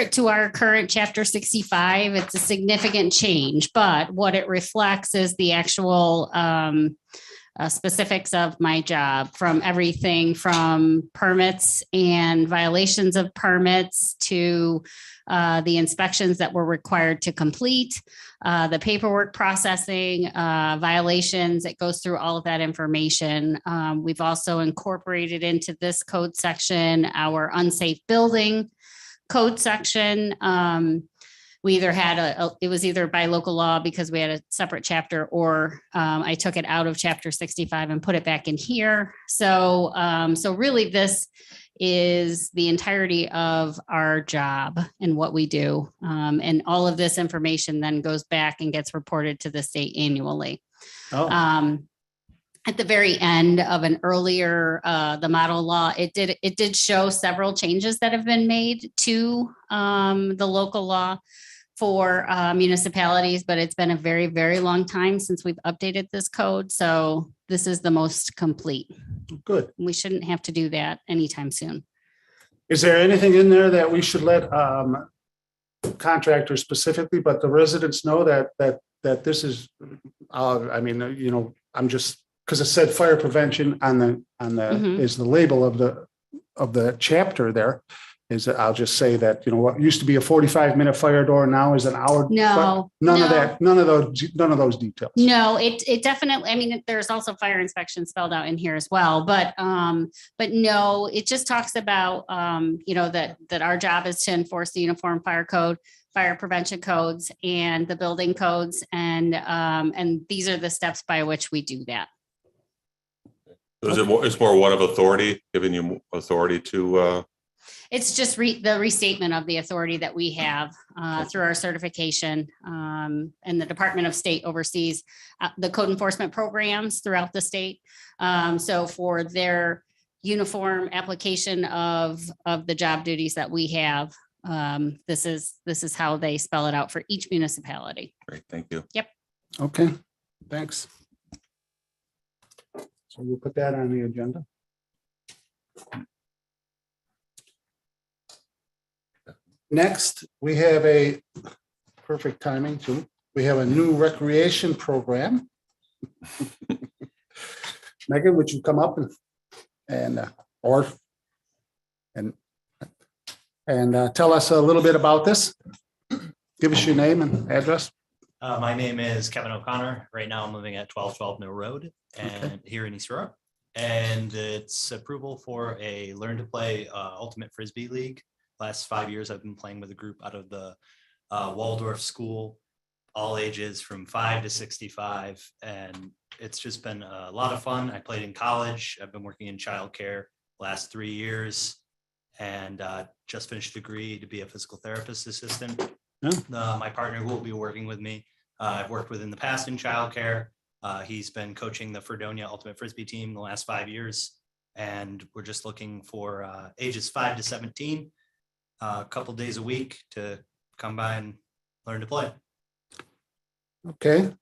it to our current Chapter 65, it's a significant change, but what it reflects is the actual specifics of my job, from everything from permits and violations of permits to the inspections that we're required to complete, the paperwork processing, violations. It goes through all of that information. We've also incorporated into this code section our unsafe building code section. We either had it was either by local law because we had a separate chapter, or I took it out of Chapter 65 and put it back in here. So really this is the entirety of our job and what we do. And all of this information then goes back and gets reported to the state annually. Oh. At the very end of an earlier, the model law, it did show several changes that have been made to the local law for municipalities, but it's been a very, very long time since we've updated this code. So this is the most complete. Good. We shouldn't have to do that anytime soon. Is there anything in there that we should let contractors specifically, but the residents know that this is, I'm just, because it said fire prevention on the is the label of the chapter there. Is that I'll just say that, what used to be a 45-minute fire door now is an hour. No, none of that, none of those details. No, it definitely, there's also fire inspection spelled out in here as well, but no, it just talks about, that our job is to enforce the Uniform Fire Code, fire prevention codes, and the building codes. And these are the steps by which we do that. It's more one of authority, giving you authority to, It's just the restatement of the authority that we have through our certification, and the Department of State oversees the code enforcement programs throughout the state. So for their uniform application of the job duties that we have, this is how they spell it out for each municipality. Great, thank you. Yep. Okay, thanks. So we'll put that on the agenda. Next, we have a perfect timing too. We have a new recreation program. Megan, would you come up and tell us a little bit about this? Give us your name and address. My name is Kevin O'Connor. Right now I'm living at 1212 Mill Road and here in East Aurora. And it's approval for a Learn to Play Ultimate Frisbee League. Last 5 years, I've been playing with a group out of the Waldorf School, all ages from 5 to 65. And it's just been a lot of fun. I played in college. I've been working in childcare last 3 years and just finished a degree to be a physical therapist assistant. My partner who will be working with me, I've worked with in the past in childcare. He's been coaching the Fredonia Ultimate Frisbee team the last 5 years. And we're just looking for ages 5 to 17. A couple days a week to come by and learn to play. Okay.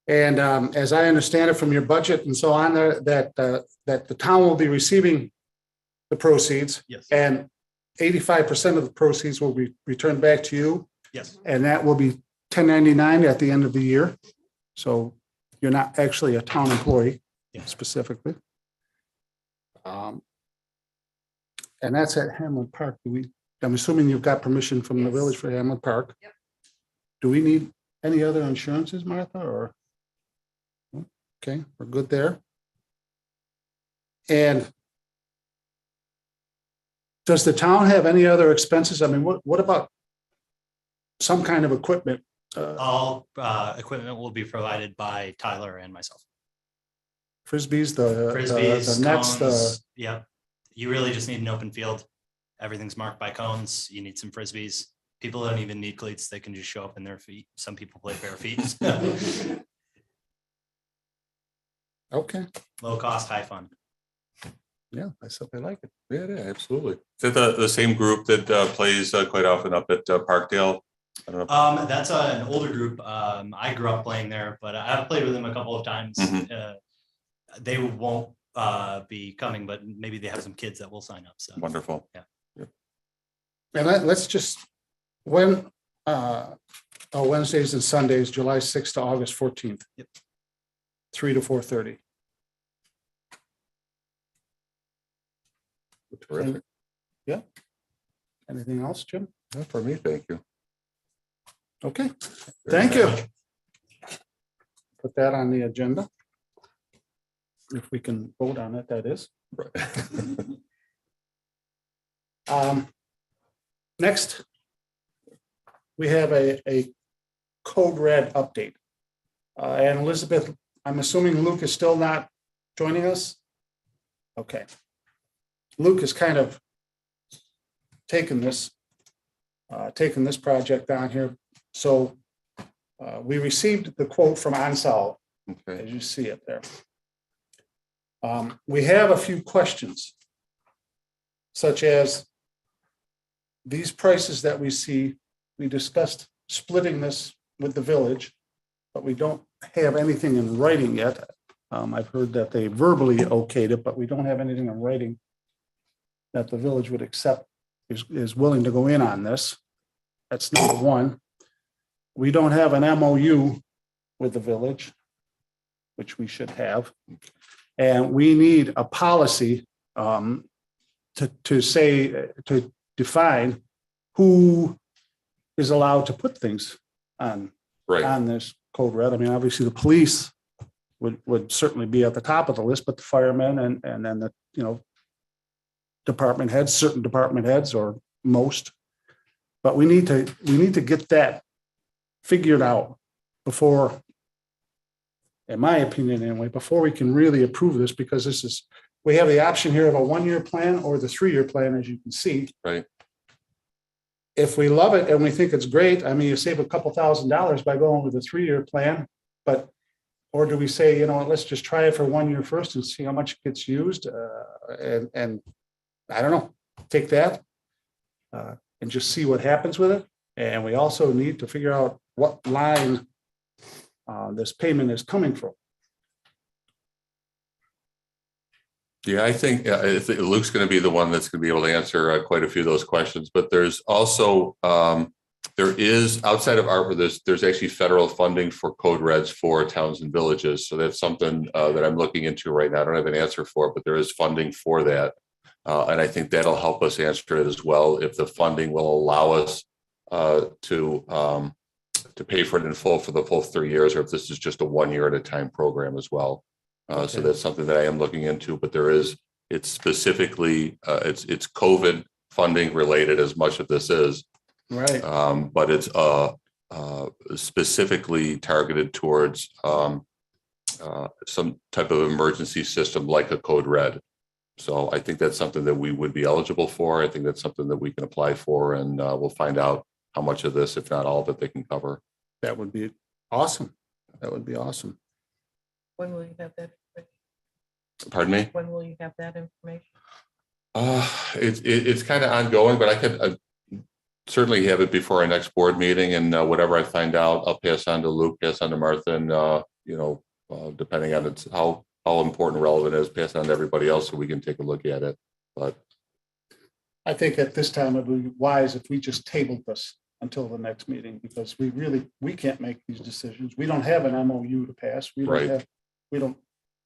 And as I understand it from your budget and so on, that the town will be receiving the proceeds. Yes. And 85% of the proceeds will be returned back to you. Yes. And that will be 1099 at the end of the year. So you're not actually a town employee specifically. And that's at Hamlin Park. I'm assuming you've got permission from the village for Hamlin Park. Yep. Do we need any other insurances, Martha, or? Okay, we're good there. And does the town have any other expenses? I mean, what about some kind of equipment? All equipment will be provided by Tyler and myself. Frisbees, the nets, cones, yeah. You really just need an open field. Everything's marked by cones. You need some Frisbees. People don't even need cleats. They can just show up in their feet. Some people play bare feet. Okay. Low cost, high fun. Yeah, I certainly like it. Yeah, absolutely. Is it the same group that plays quite often up at Parkdale? I don't know. That's an older group. I grew up playing there, but I've played with them a couple of times. They won't be coming, but maybe they have some kids that will sign up. So wonderful. Yeah. And let's just, Wednesdays and Sundays, July 6th to August 14th. Yep. 3 to 4:30. Terrific. Anything else, Jim? Not for me, thank you. Okay, Very thank you. much. Put that on the agenda. If we can vote on it, that is. Right. Next, we have a code red update. And Elizabeth, I'm assuming Luke is still not joining us? Okay. Luke has kind of taken this project on here. So we received the quote from Unsafe, Okay. as you see it there. We have a few questions, such as these prices that we see. We discussed splitting this with the village, but we don't have anything in writing yet. I've heard that they verbally okayed it, but we don't have anything in writing that the village would accept, is willing to go in on this. That's number one. We don't have an MOU with the village, which we should have. And we need a policy to define who is allowed to put things on Right. this code red. I mean, obviously, the police would certainly be at the top of the list, but the firemen and then the, department heads, certain department heads, or most. But we need to get that figured out before, in my opinion anyway, before we can really approve this, because we have the option here of a 1-year plan or the 3-year plan, as you can see. Right. If we love it and we think it's great, I mean, you save a couple $1,000s by going with a 3-year plan, or do we say, let's just try it for 1 year first and see how much gets used, and I don't know, take that and just see what happens with it. And we also need to figure out what line this payment is coming from. Yeah, I think if Luke's going to be the one that's going to be able to answer quite a few of those questions, but there's also there is, outside of ARPA, there's actually federal funding for code reds for towns and villages. So that's something that I'm looking into right now. I don't have an answer for it, but there is funding for that. And I think that'll help us answer it as well, if the funding will allow us to pay for it in full for the full 3 years, or if this is just a 1 year at a time program as well. So that's something that I am looking into, but it's specifically, it's COVID funding related as much of this is. Right. But it's specifically targeted towards some type of emergency system like a code red. So I think that's something that we would be eligible for. I think that's something that we can apply for, and we'll find out how much of this, if not all of it, they can cover. That would be awesome. That would be awesome. When will you have that? Pardon me? When will you have that information? It's kind of ongoing, but I could certainly have it before our next board meeting, and whatever I find out, I'll pass on to Luke, pass on to Martha, and depending on how important relevant it is, pass it on to everybody else so we can take a look at it. But I think at this time it would be wise if we just tabled this until the next meeting, because we can't make these decisions. We don't have an MOU to pass.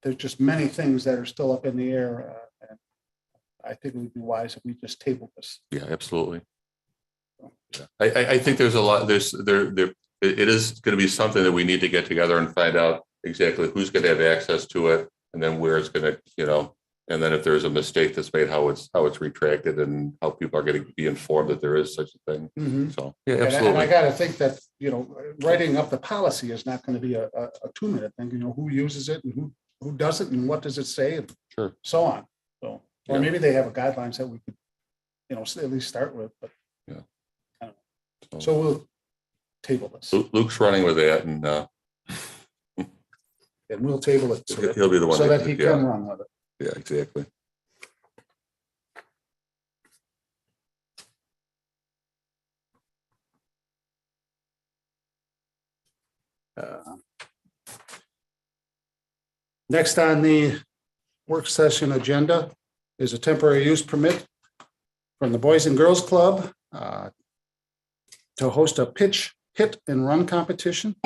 There's just many things that are still up in the air. And I think it would be wise if we just tabled this. yeah, absolutely. Yeah. I think there's a lot, it is going to be something that we need to get together and find out exactly who's going to have access to it, and then where it's going to, and then if there's a mistake that's made, how it's retracted, and how people are going to be informed that there is such a thing. Mhm. So yeah, And absolutely. I got to think that, writing up the policy is not going to be a 2-minute thing, who uses it and who doesn't and what does it say, and Sure. so on. So, or Yeah. maybe they have guidelines that we could, at least start with, but. Yeah. I don't know. So we'll table this Luke's running with that, and and we'll table it so he'll be the one that he yeah, can run with it. yeah, exactly. Next on the work session agenda is a temporary use permit from the Boys and Girls Club to host a pitch, hit and run competition.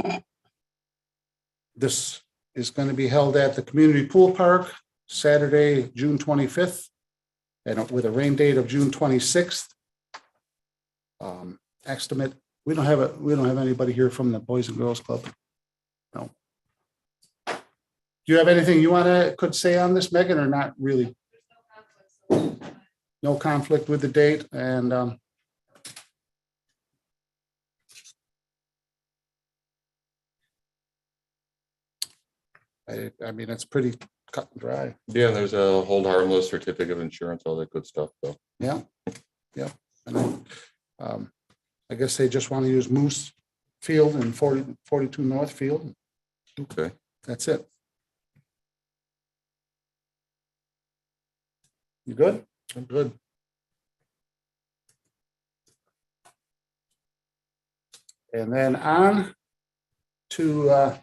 This is going to be held at the Community Pool Park, Saturday, June 25th, and with a rain date of June 26th. Estimate, we don't have anybody here from the Boys and Girls Club. No. Do you have anything you could say on this, Megan, or not really? No conflict with the date, and I mean, it's pretty cut and dry. Yeah, and there's a hold harmless certificate of insurance, all that good stuff, though. Yeah, yeah. And I guess they just want to use Moose Field and 42 North Field. Okay. That's it. You good? I'm good. And then on to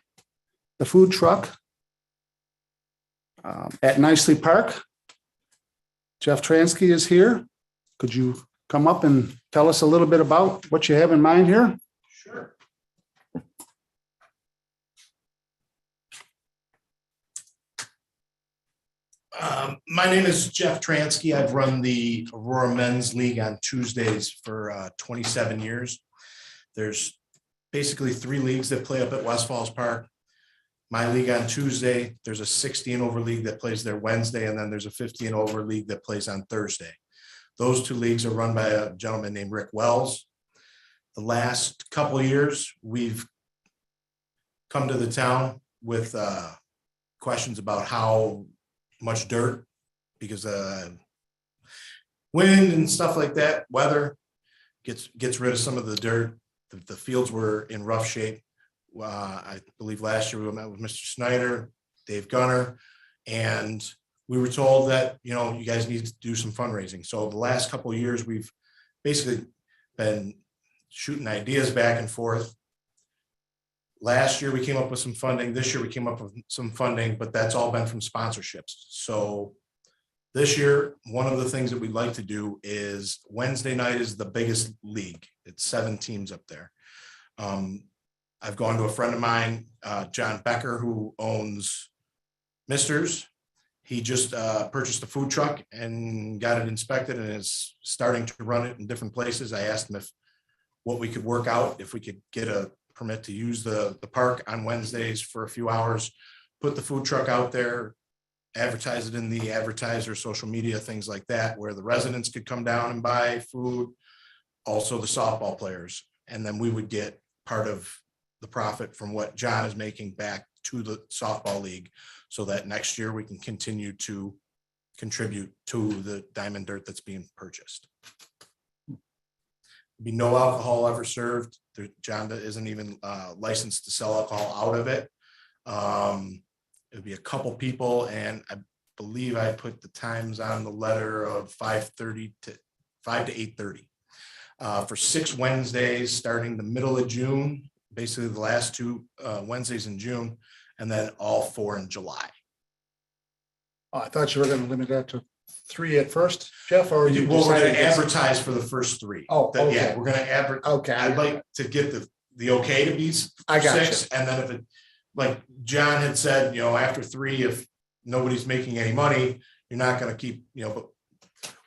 the food truck at Nicely Park. Jeff Transky is here. Could you come up and tell us a little bit about what you have in mind here? Sure. My name is Jeff Transky. I've run the Aurora Men's League on Tuesdays for 27 years. There's basically 3 leagues that play up at West Falls Park. My league on Tuesday, there's a 60 and over league that plays there Wednesday, and then there's a 50 and over league that plays on Thursday. Those 2 leagues are run by a gentleman named Rick Wells. The last couple of years, we've come to the town with questions about how much dirt, because wind and stuff like that, weather gets rid of some of the dirt. The fields were in rough shape. I believe last year we met with Mr. Snyder, Dave Gunner, and we were told that, you know, you guys need to do some fundraising. So the last couple of years, we've basically been shooting ideas back and forth. Last year, we came up with some funding. This year, we came up with some funding, but that's all been from sponsorships. So this year, one of the things that we'd like to do is Wednesday night is the biggest league. It's 7 teams up there. I've gone to a friend of mine, John Becker, who owns Mister's. He just purchased a food truck and got it inspected and is starting to run it in different places. I asked him what we could work out, if we could get a permit to use the park on Wednesdays for a few hours, put the food truck out there, advertise it in the advertiser, social media, things like that, where the residents could come down and buy food, also the softball players. And then we would get part of the profit from what John is making back to the softball league, so that next year we can continue to contribute to the diamond dirt that's being purchased. Be no alcohol ever served. John isn't even licensed to sell alcohol out of it. It would be a couple people, and I believe I put the times on the letter of 5:30 to 5 to 8:30 for 6 Wednesdays, starting the middle of June, basically the last 2 Wednesdays in June, and then all 4 in July. Oh, I thought you were going to limit that to 3 at first, Jeff, or you Well, we're going decided to advertise for the first 3. Oh, Yeah, okay. we're going to advertise. Okay. I'd like to get the okay to be I got 6, and then if it, like John had said, you know, after 3, if nobody's making any money, you're not going to keep, you know, but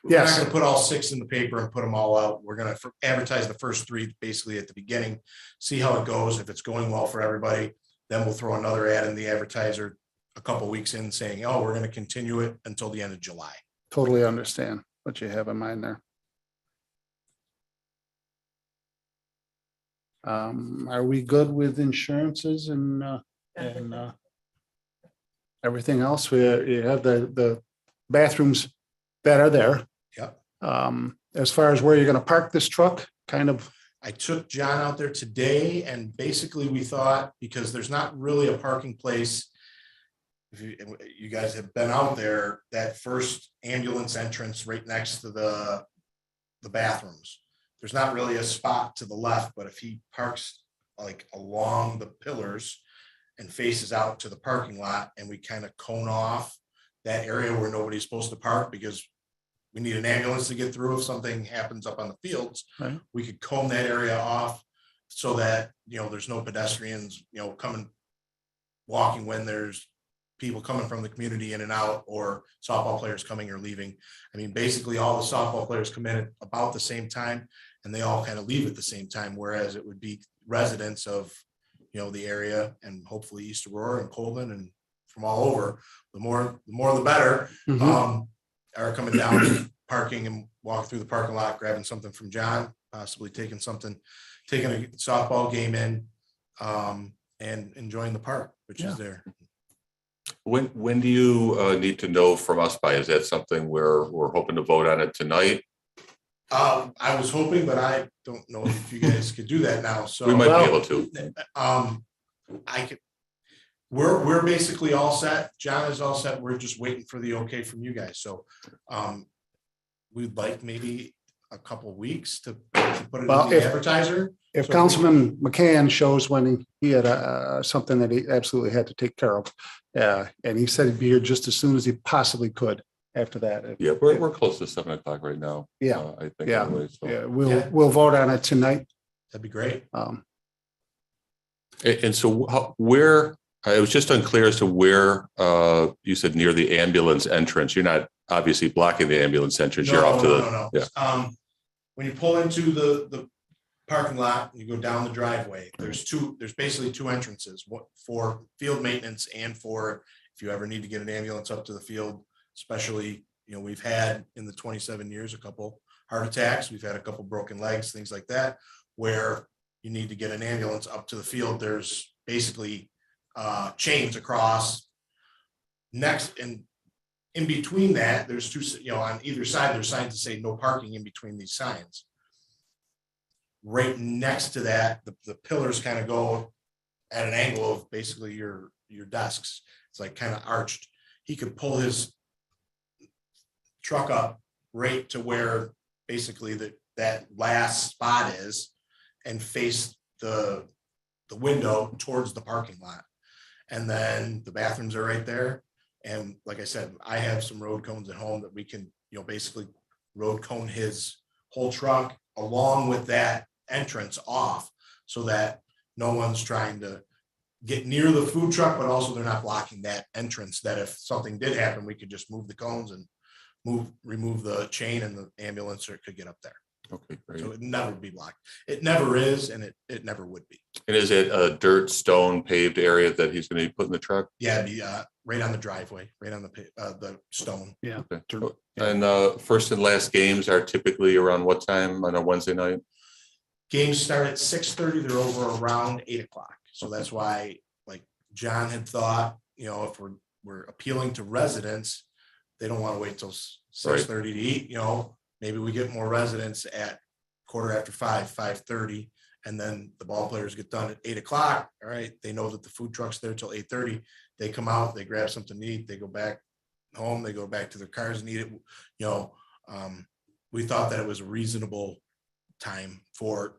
we're not Yes. going to put all 6 in the paper and put them all out. We're going to advertise the first 3 basically at the beginning, see how it goes. If it's going well for everybody, then we'll throw another ad in the advertiser a couple of weeks in saying, oh, we're going to continue it until the end of July. Totally understand what you have in mind there. Are we good with insurances and everything else? You have the bathrooms that are there. Yep. As far as where you're going to park this truck, kind of. I took John out there today, and basically we thought, because there's not really a parking place. If you guys have been out there, that first ambulance entrance right next to the bathrooms, there's not really a spot to the left, but if he parks like along the pillars and faces out to the parking lot, and we kind of cone off that area where nobody's supposed to park, because we need an ambulance to get through if something happens up on the fields. Right. We could comb that area off so that, there's no pedestrians, walking when there's people coming from the community in and out, or softball players coming or leaving. I mean, basically all the softball players come in at about the same time and they all kind of leave at the same time, whereas it would be residents of, the area and hopefully East Aurora and Colvin and from all over, the more the better, are coming down, parking and walk through the parking lot, grabbing something from John, possibly taking a softball game in, and enjoying the park, which is there. When do you need to know from us by? Is that something we're hoping to vote on it tonight? I was hoping, but I don't know if you guys could do that now, so. We might be able to. I could, we're basically all set. John is all set. We're just waiting for the okay from you guys, so, we'd like maybe a couple weeks to put it in the advertiser. If Councilman McCann shows when he had something that he absolutely had to take care of, and he said he'd be here just as soon as he possibly could after that. Yeah, we're close to 7 o'clock right now. Yeah. I think. Yeah. Anyway, so. Yeah, we'll vote on it tonight. That'd be great. And so where, I was just unclear as to where, you said near the ambulance entrance. You're not obviously blocking the ambulance entrance. You're off to the. No. Yeah. When you pull into the parking lot, you go down the driveway, there's basically two entrances, one for field maintenance and for if you ever need to get an ambulance up to the field, especially, we've had in the 27 years, a couple heart attacks, we've had a couple broken legs, things like that, where you need to get an ambulance up to the field. There's basically chains across next, and in between that, there's two, on either side, there's signs that say no parking in between these signs. Right next to that, the pillars kind of go at an angle of basically your desks. It's like kind of arched. He could pull his truck up right to where basically that last spot is and face the window towards the parking lot. And then the bathrooms are right there. And like I said, I have some road cones at home that we can, basically road cone his whole truck along with that entrance off so that no one's trying to get near the food truck, but also they're not blocking that entrance, that if something did happen, we could just move the cones and remove the chain and the ambulance could get up there. Okay, great. So it never be blocked. It never is, and it never would be. And is it a dirt, stone paved area that he's going to be putting the truck? Yeah, it'd be right on the driveway, right on the stone. Yeah. Okay. And first and last games are typically around what time on a Wednesday night? Games start at 6:30. They're over around 8 o'clock. So that's why, like John had thought, if we're appealing to residents, they don't want to wait till 6:30 to eat. Maybe we get more residents at 5:45, 5:30, and then the ball players get done at 8 o'clock. All right, they know that the food truck's there till 8:30. They come out, they grab something to eat, they go back home, they go back to their cars and eat it. We thought that it was a reasonable time for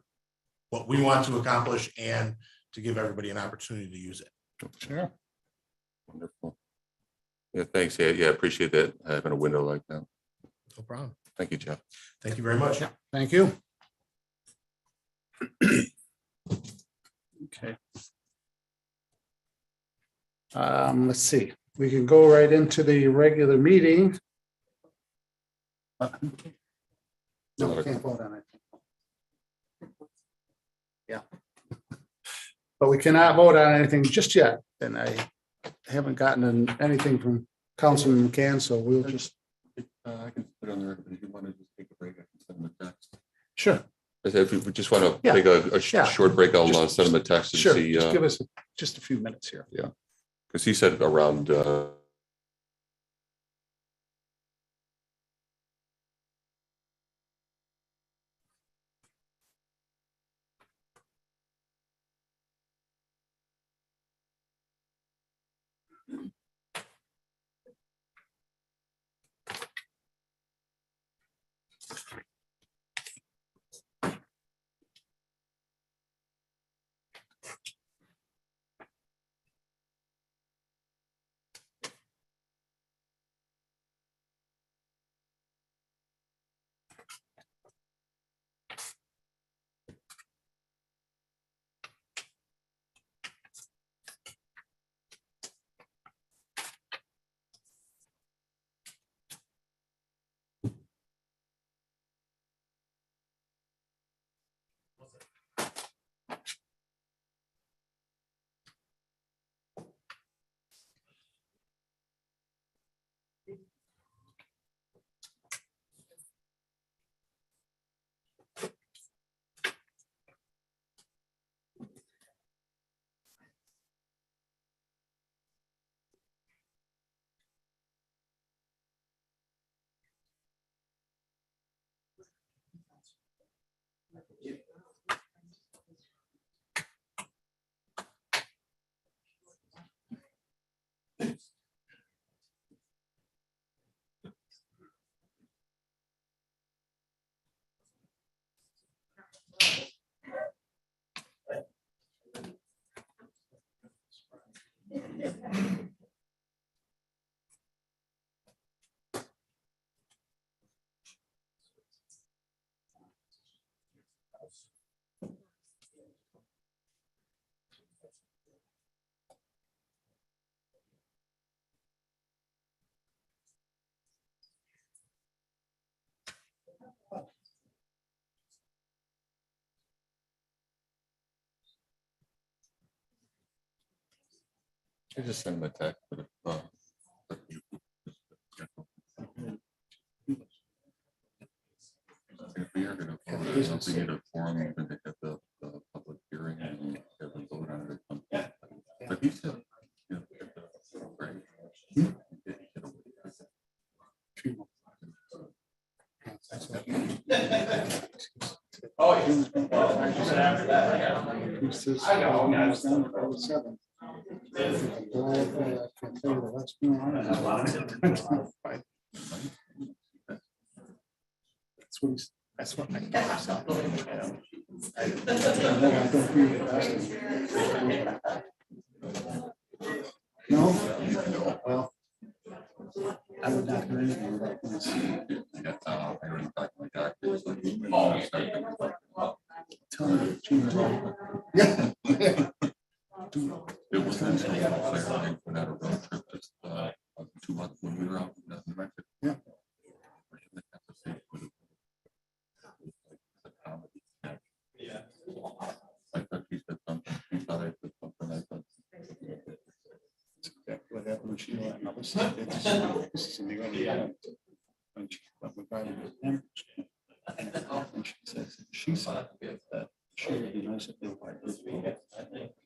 what we want to accomplish and to give everybody an opportunity to use it. Sure. Wonderful. Yeah, thanks. Yeah, appreciate that, having a window like that. No problem. Thank you, Jeff. Thank you very much. Thank you. Okay. Let's see, we can go right into the regular meeting. No, we can't vote on it. Yeah. But we cannot vote on anything just yet, and I haven't gotten anything from Councilman McCann, so we'll just. I can put on there, but if you want to just take a break, I can send them a text. Sure. If you just want to Yeah. take a Yeah. short break, I'll Just- send them a text and Sure, see. just give us just a few minutes here. Because he said around I just send them a text. If we are gonna, we need a forum even to have the public hearing and have a vote on it or something. But he said, you know, right. Oh, I know. That's what I thought. No, well, I would not hear anything about this. I already talked to my doctor. Tell me, Gina. It was actually went out a road trip just 2 months when we were out in New Mexico. Yeah. I thought she said something. She thought I said something. I thought. What happened when she went, this is in the early end. When she went with Riley with him. And she said that sure would be nice if they were this big.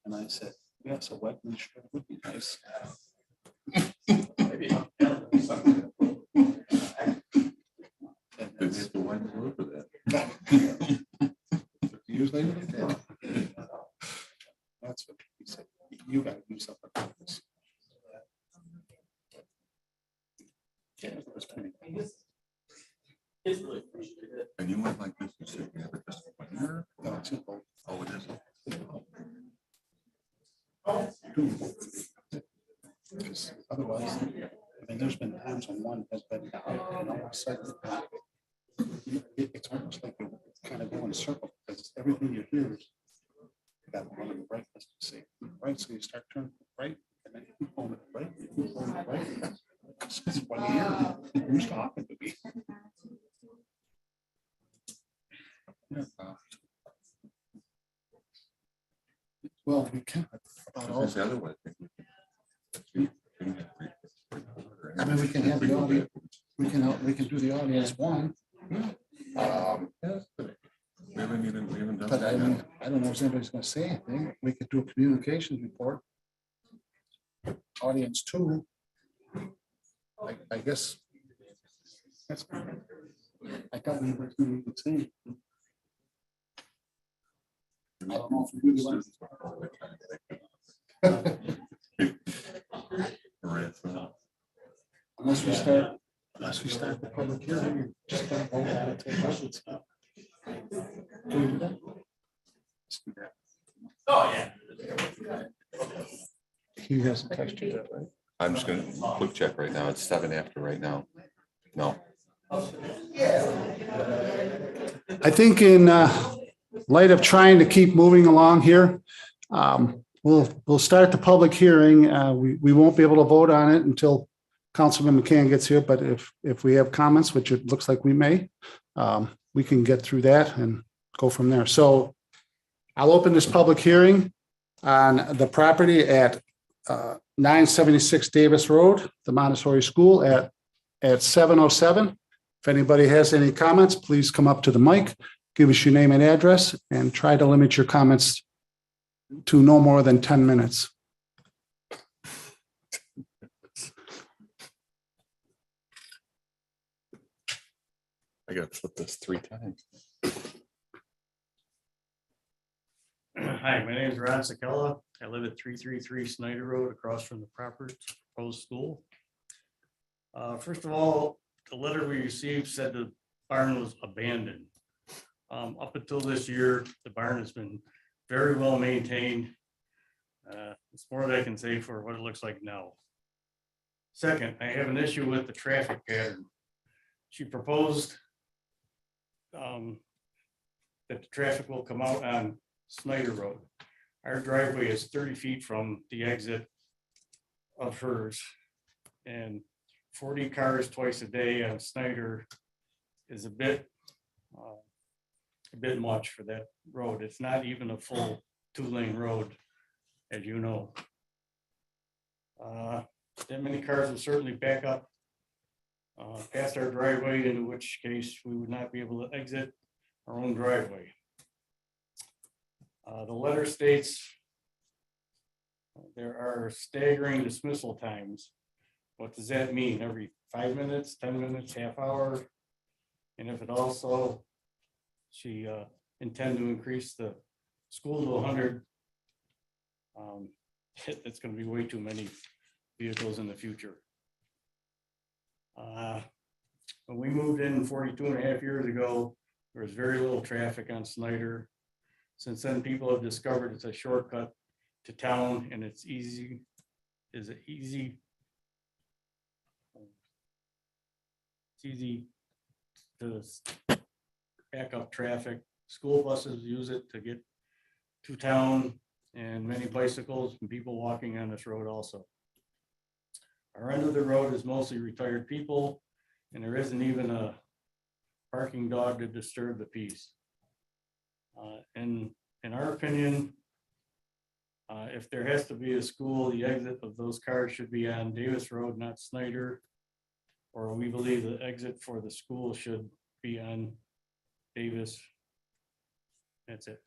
And I said, yes, a wetland sure would be nice. And Didn't have to wind the road for that. years later, they did. That's what he said. You gotta do something about this. Yeah, it was pretty. And you went like this, you said you have it just 1 year? No, it's too cold. Oh, it is. Because otherwise, I mean, there's been times when one has been down and all of a sudden it's almost like you kind of go in a circle because everything you hear is you got to run in the right, let's just say right. So you start turning right and then you keep going to the right, you keep going to the right. It's 1 year. Who's talking to me? Well, we can't. Because the other way, I think I mean, we can have the audience, we can do the audience one. yes, but we haven't done But I that. mean, I don't know if anybody's gonna say anything. We could do a communications report. Audience two. I guess. That's. I thought we were doing the same. I don't know if we really want. Unless we start the public hearing, we're just gonna vote on it. Take questions. Can we do that? Let's do that. Oh, yeah. He hasn't touched it yet, right? I'm just gonna quick check right now. It's 7 after right now. No. I think in light of trying to keep moving along here, we'll start the public hearing. We won't be able to vote on it until Councilman McCann gets here, but if we have comments, which it looks like we may, we can get through that and go from there. So I'll open this public hearing on the property at 976 Davis Road, the Montessori School at 7:07. If anybody has any comments, please come up to the mic, give us your name and address, and try to limit your comments to no more than 10 minutes. I gotta flip this 3 times. Hi, my name is Ron Sakella. I live at 333 Snyder Road across from the proposed school. First of all, the letter we received said the barn was abandoned. Up until this year, the barn has been very well maintained. It's more that I can say for what it looks like now. Second, I have an issue with the traffic pattern. She proposed that the traffic will come out on Snyder Road. Our driveway is 30 feet from the exit of hers. And 40 cars twice a day on Snyder is a bit much for that road. It's not even a full 2-lane road, as you know. That many cars will certainly back up past our driveway, in which case we would not be able to exit our own driveway. The letter states there are staggering dismissal times. What does that mean? Every 5 minutes, 10 minutes, half hour? And if it also, she intend to increase the school to 100, it's going to be way too many vehicles in the future. When we moved in 42.5 years ago, there was very little traffic on Snyder. Since then, people have discovered it's a shortcut to town, and it's easy to back up traffic. School buses use it to get to town, and many bicycles and people walking on this road also. Our end of the road is mostly retired people, and there isn't even a barking dog to disturb the peace. In our opinion, if there has to be a school, the exit of those cars should be on Davis Road, not Snyder. Or we believe the exit for the school should be on Davis. That's it.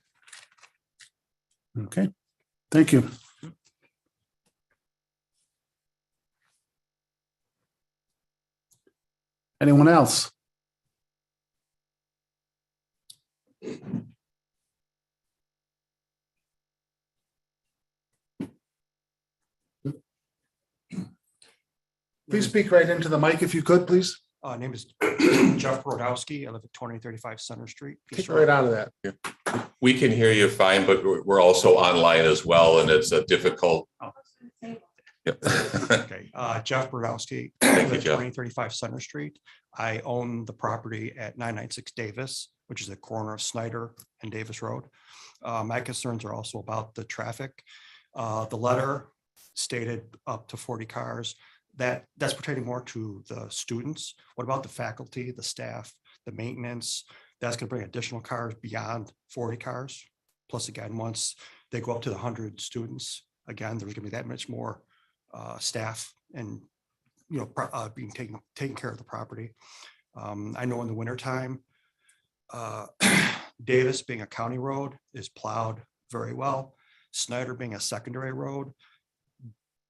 Okay, thank you. Anyone else? Please speak right into the mic if you could, please. Name is Jeff Brodowski. I live at 2035 Center Street. Take it right out of that. We can hear you fine, but we're also online as well, and it's a difficult. Yep. Okay, Jeff Brodowski, Thank you, at Jeff. 2035 Center Street. I own the property at 996 Davis, which is the corner of Snyder and Davis Road. My concerns are also about the traffic. The letter stated up to 40 cars. That's pertaining more to the students. What about the faculty, the staff, the maintenance? That's going to bring additional cars beyond 40 cars. Plus, again, once they go up to the 100 students, again, there's going to be that much more staff and being taking care of the property. I know in the wintertime, Davis being a county road is plowed very well. Snyder being a secondary road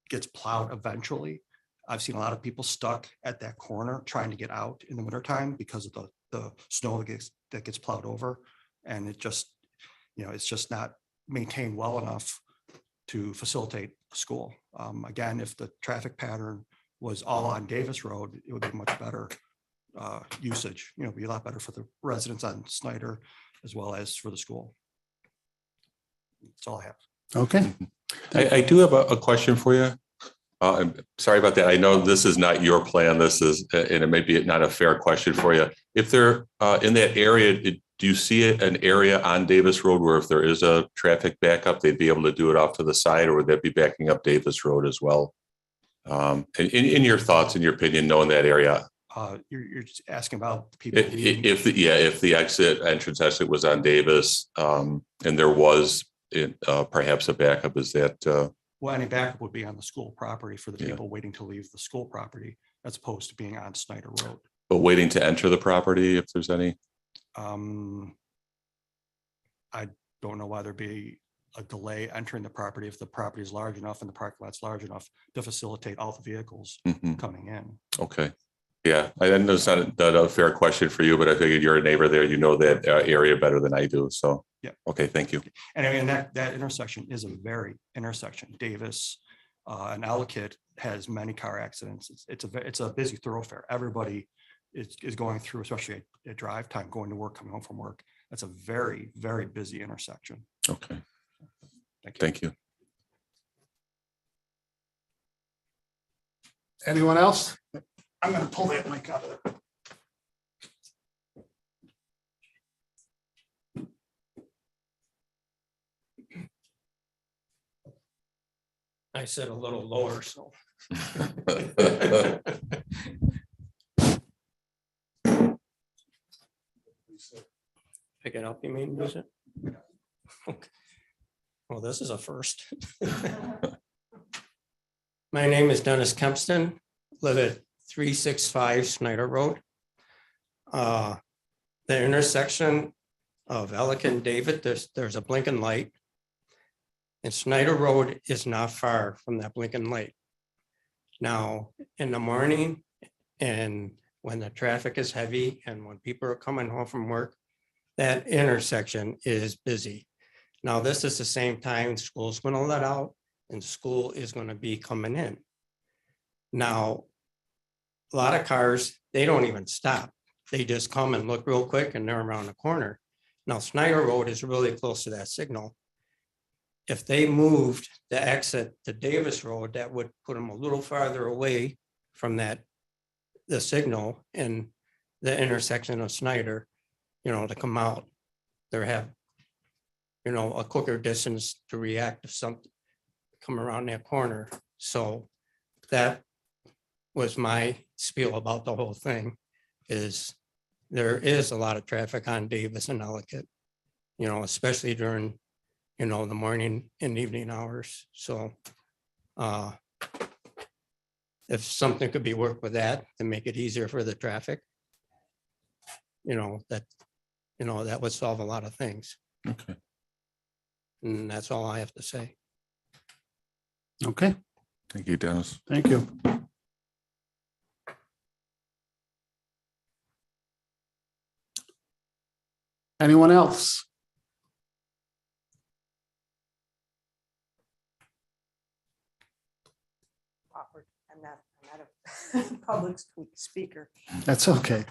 gets plowed eventually. I've seen a lot of people stuck at that corner trying to get out in the wintertime because of the snow that gets plowed over. And it just, it's just not maintained well enough to facilitate school. Again, if the traffic pattern was all on Davis Road, it would be much better usage, be a lot better for the residents on Snyder as well as for the school. That's all I have. Okay. I do have a question for you. I'm sorry about that. I know this is not your plan. This is, and it may be not a fair question for you. If they're in that area, do you see an area on Davis Road where if there is a traffic backup, they'd be able to do it off to the side, or would that be backing up Davis Road as well? In your thoughts, in your opinion, knowing that area, You're just asking about the people. if the entrance exit was on Davis, and there was perhaps a backup, is that? Well, any backup would be on the school property for the people waiting to leave the school property, as opposed to being on Snyder Road. But waiting to enter the property, if there's any? I don't know why there'd be a delay entering the property if the property is large enough and the parking lot's large enough to facilitate all the vehicles coming in. Okay. Yeah, I know it's not a fair question for you, but I figured you're a neighbor there. You know that area better than I do. So, Yeah. Okay, thank you. And I mean, that intersection is a very intersection. Davis and Ellicott has many car accidents. It's a busy thoroughfare. Everybody is going through, especially at drive time, going to work, coming home from work. That's a very, very busy intersection. Okay, Thank you. thank you. Anyone else? I'm gonna pull that mic out of there. I said a little lower, so. Pick it up, you mean, use it? Okay. Well, this is a first. My name is Dennis Kempston, live at 365 Snyder Road. The intersection of Ellicott and David, there's a blinking light. And Snyder Road is not far from that blinking light. Now, in the morning and when the traffic is heavy and when people are coming home from work, that intersection is busy. Now, this is the same time school's going to let out and school is going to be coming in. Now, a lot of cars, they don't even stop. They just come and look real quick and they're around the corner. Now, Snyder Road is really close to that signal. If they moved the exit to Davis Road, that would put them a little farther away from the signal and the intersection of Snyder, to come out. They have, a quicker distance to react if something come around that corner. So that was my spiel about the whole thing, is there is a lot of traffic on Davis and Ellicott, especially during the morning and evening hours. So if something could be worked with that to make it easier for the traffic, that would solve a lot of things. Okay. And that's all I have to say. Okay, Thank you, Dennis. thank you. Anyone else? Awkward. I'm not a public speaker. That's okay.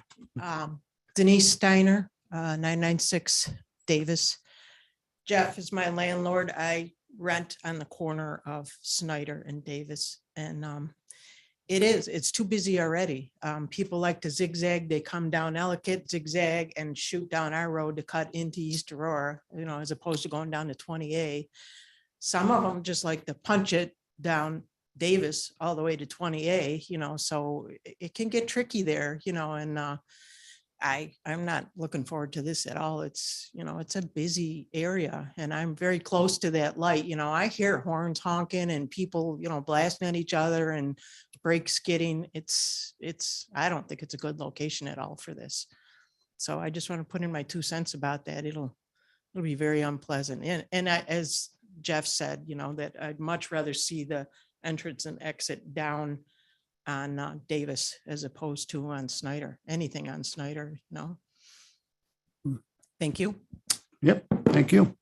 Denise Steiner, 996 Davis. Jeff is my landlord. I rent on the corner of Snyder and Davis. And it's too busy already. People like to zigzag. They come down Ellicott, zigzag and shoot down our road to cut into East Aurora, as opposed to going down to 20A. Some of them just like to punch it down Davis all the way to 20A, so it can get tricky there, and I'm not looking forward to this at all. It's, it's a busy area and I'm very close to that light. I hear horns honking and people, blasting at each other and brake skidding. I don't think it's a good location at all for this. So I just want to put in my 2 cents about that. It'll be very unpleasant. And as Jeff said, that I'd much rather see the entrance and exit down on Davis as opposed to on Snyder, anything on Snyder, Thank you. Yep, thank you.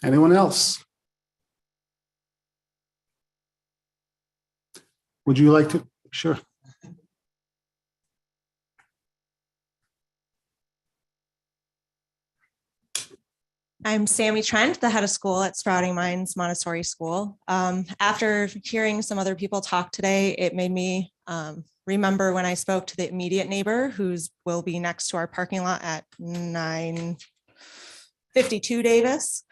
Anyone else? Would you like to? Sure. I'm Sammy Trent, the head of school at Sprouting Minds Montessori School. After hearing some other people talk today, it made me remember when I spoke to the immediate neighbor who's will be next to our parking lot at 952 Davis.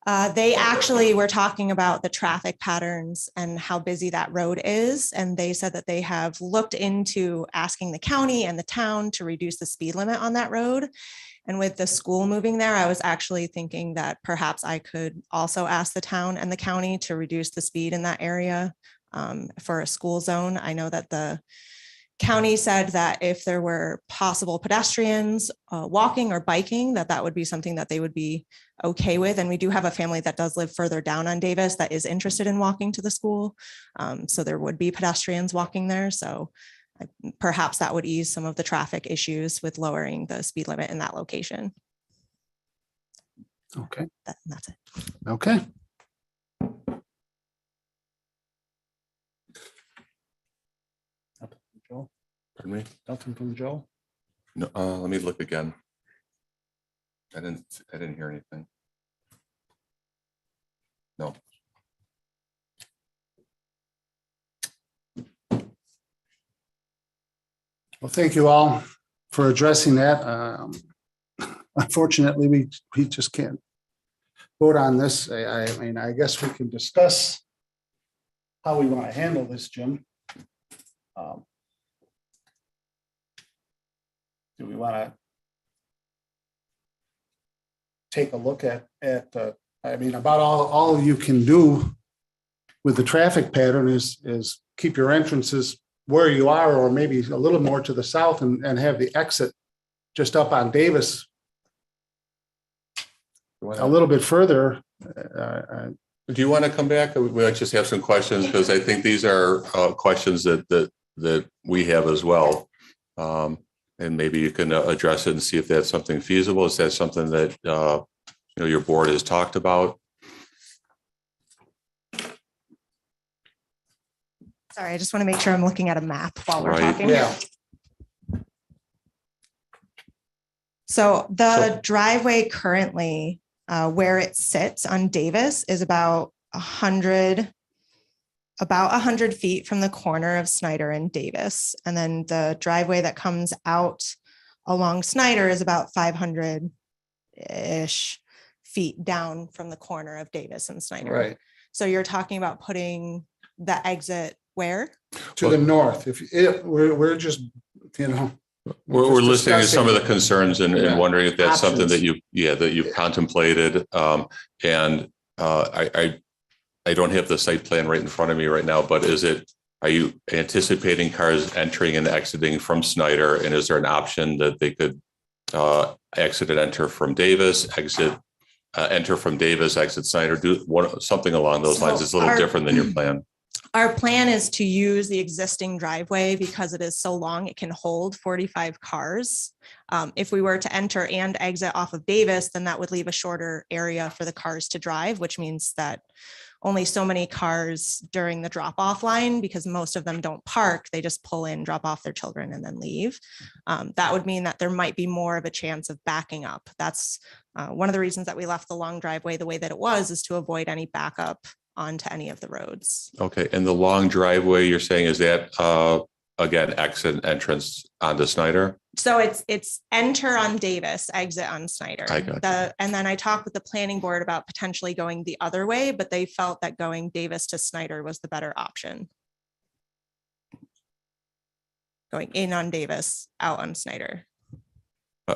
They actually were talking about the traffic patterns and how busy that road is. And they said that they have looked into asking the county and the town to reduce the speed limit on that road. And with the school moving there, I was actually thinking that perhaps I could also ask the town and the county to reduce the speed in that area for a school zone. I know that the county said that if there were possible pedestrians walking or biking, that would be something that they would be okay with. And we do have a family that does live further down on Davis that is interested in walking to the school. So there would be pedestrians walking there. So perhaps that would ease some of the traffic issues with lowering the speed limit in that location. Okay, That's it. okay. Joe, Pardon me? nothing from Joe? No, let me look again. I didn't hear anything. No. Well, thank you all for addressing that. Unfortunately, we just can't vote on this. I mean, I guess we can discuss how we want to handle this, Jim. Do we want to take a look at I mean, about all you can do with the traffic pattern is keep your entrances where you are, or maybe a little more to the south, and have the exit just up on Davis a little bit further. Do you want to come back? We just have some questions, because I think these are questions that we have as well. And maybe you can address it and see if that's something feasible. Is that something that your board has talked about? Sorry, I just want to make sure I'm looking at a map while we're Right. talking. Yeah. So the driveway currently, where it sits on Davis, is about 100 feet from the corner of Snyder and Davis. And then the driveway that comes out along Snyder is about 500-ish feet down from the corner of Davis and Snyder. Right. So you're talking about putting the exit where? To the north. We're just, We're listening to some of the discussing- concerns and wondering if that's something that Options. you've contemplated. And I don't have the site plan right in front of me right now, but are you anticipating cars entering and exiting from Snyder? And is there an option that they could exit and enter from Davis, enter from Davis, exit Snyder, something along those lines? It's a little different than your plan. Our plan is to use the existing driveway because it is so long, it can hold 45 cars. If we were to enter and exit off of Davis, then that would leave a shorter area for the cars to drive, which means that only so many cars during the drop-off line, because most of them don't park, they just pull in, drop off their children and then leave. That would mean that there might be more of a chance of backing up. That's one of the reasons that we left the long driveway the way that it was, is to avoid any backup onto any of the roads. Okay. And the long driveway you're saying, is that again, exit and entrance onto Snyder? So it's enter on Davis, exit on Snyder. I got And then I talked with the planning board about potentially going the other way, but they felt that going Davis to Snyder was the better option. Going in on Davis, out on Snyder.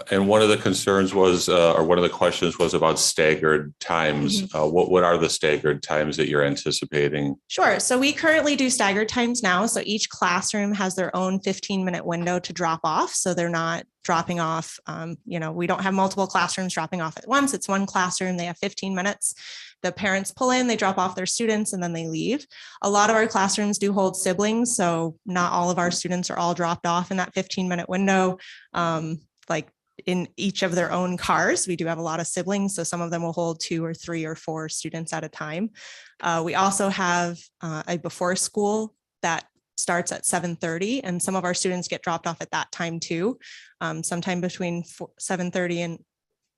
And one of the concerns was, or one of the questions was about staggered times. What are the staggered times that you're anticipating? Sure. So we currently do staggered times now. So each classroom has their own 15-minute window to drop off. So they're not dropping off. We don't have multiple classrooms dropping off at once. It's one classroom. They have 15 minutes. The parents pull in, they drop off their students, and then they leave. A lot of our classrooms do hold siblings. So not all of our students are all dropped off in that 15-minute window. Like in each of their own cars. We do have a lot of siblings, so some of them will hold 2 or 3 or 4 students at a time. We also have a before school that starts at 7:30, and some of our students get dropped off at that time too, sometime between 7:30 and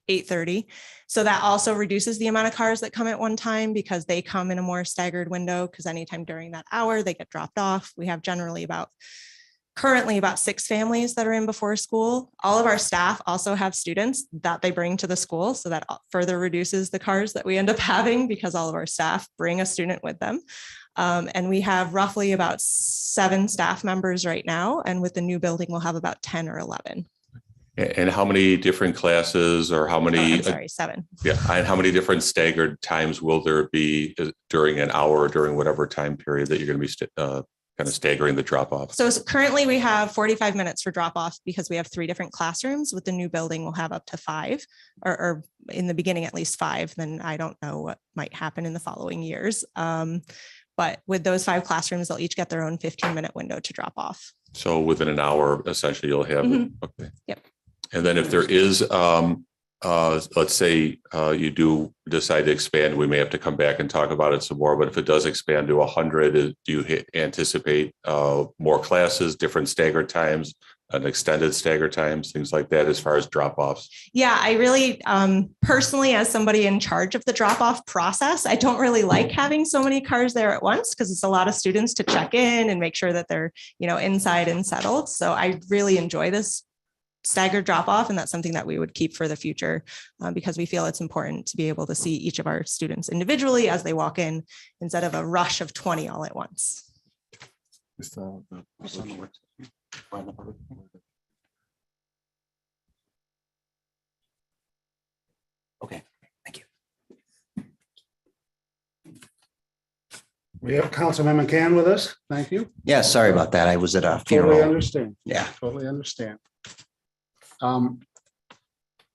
8:30. So that also reduces the amount of cars that come at one time, because they come in a more staggered window, because anytime during that hour they get dropped off. We have currently about 6 families that are in before school. All of our staff also have students that they bring to the school, so that further reduces the cars that we end up having, because all of our staff bring a student with them. And we have roughly about 7 staff members right now. And with the new building, we'll have about 10 or 11. And how many different classes, or how many? 7. Yeah. And how many different staggered times will there be during an hour, or during whatever time period that you're going to be kind of staggering the drop off? So currently we have 45 minutes for drop off because we have 3 different classrooms. With the new building, we'll have up to 5 or in the beginning, at least 5. Then I don't know what might happen in the following years. But with those 5 classrooms, they'll each get their own 15-minute window to drop off. So within an hour, essentially, you'll have it. Okay. Yep. And then if there is, let's say you do decide to expand, we may have to come back and talk about it some more. But if it does expand to 100, do you anticipate more classes, different stagger times, an extended stagger times, things like that, as far as drop offs? Yeah, I really personally, as somebody in charge of the drop off process, I don't really like having so many cars there at once because it's a lot of students to check in and make sure that they're, inside and settled. So I really enjoy this staggered drop off, and that's something that we would keep for the future because we feel it's important to be able to see each of our students individually as they walk in instead of a rush of 20 all at once. Okay, thank you. We have Councilman McCann with us. Thank you. Yeah, sorry about that. I was at a Totally funeral. understand. Yeah. Totally understand.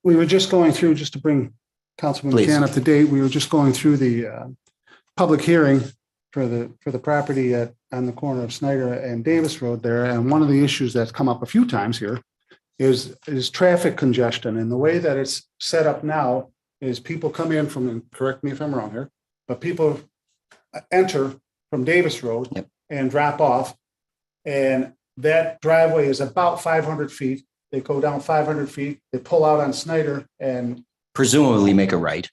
We were just going through, just to bring Councilman Please. McCann up to date, we were just going through the public hearing for the property on the corner of Snyder and Davis Road there. And one of the issues that's come up a few times here is traffic congestion. And the way that it's set up now is people come in from, and correct me if I'm wrong here, but people enter from Davis Road Yep. and drop off. And that driveway is about 500 feet. They go down 500 feet, they pull out on Snyder and, Presumably make a right.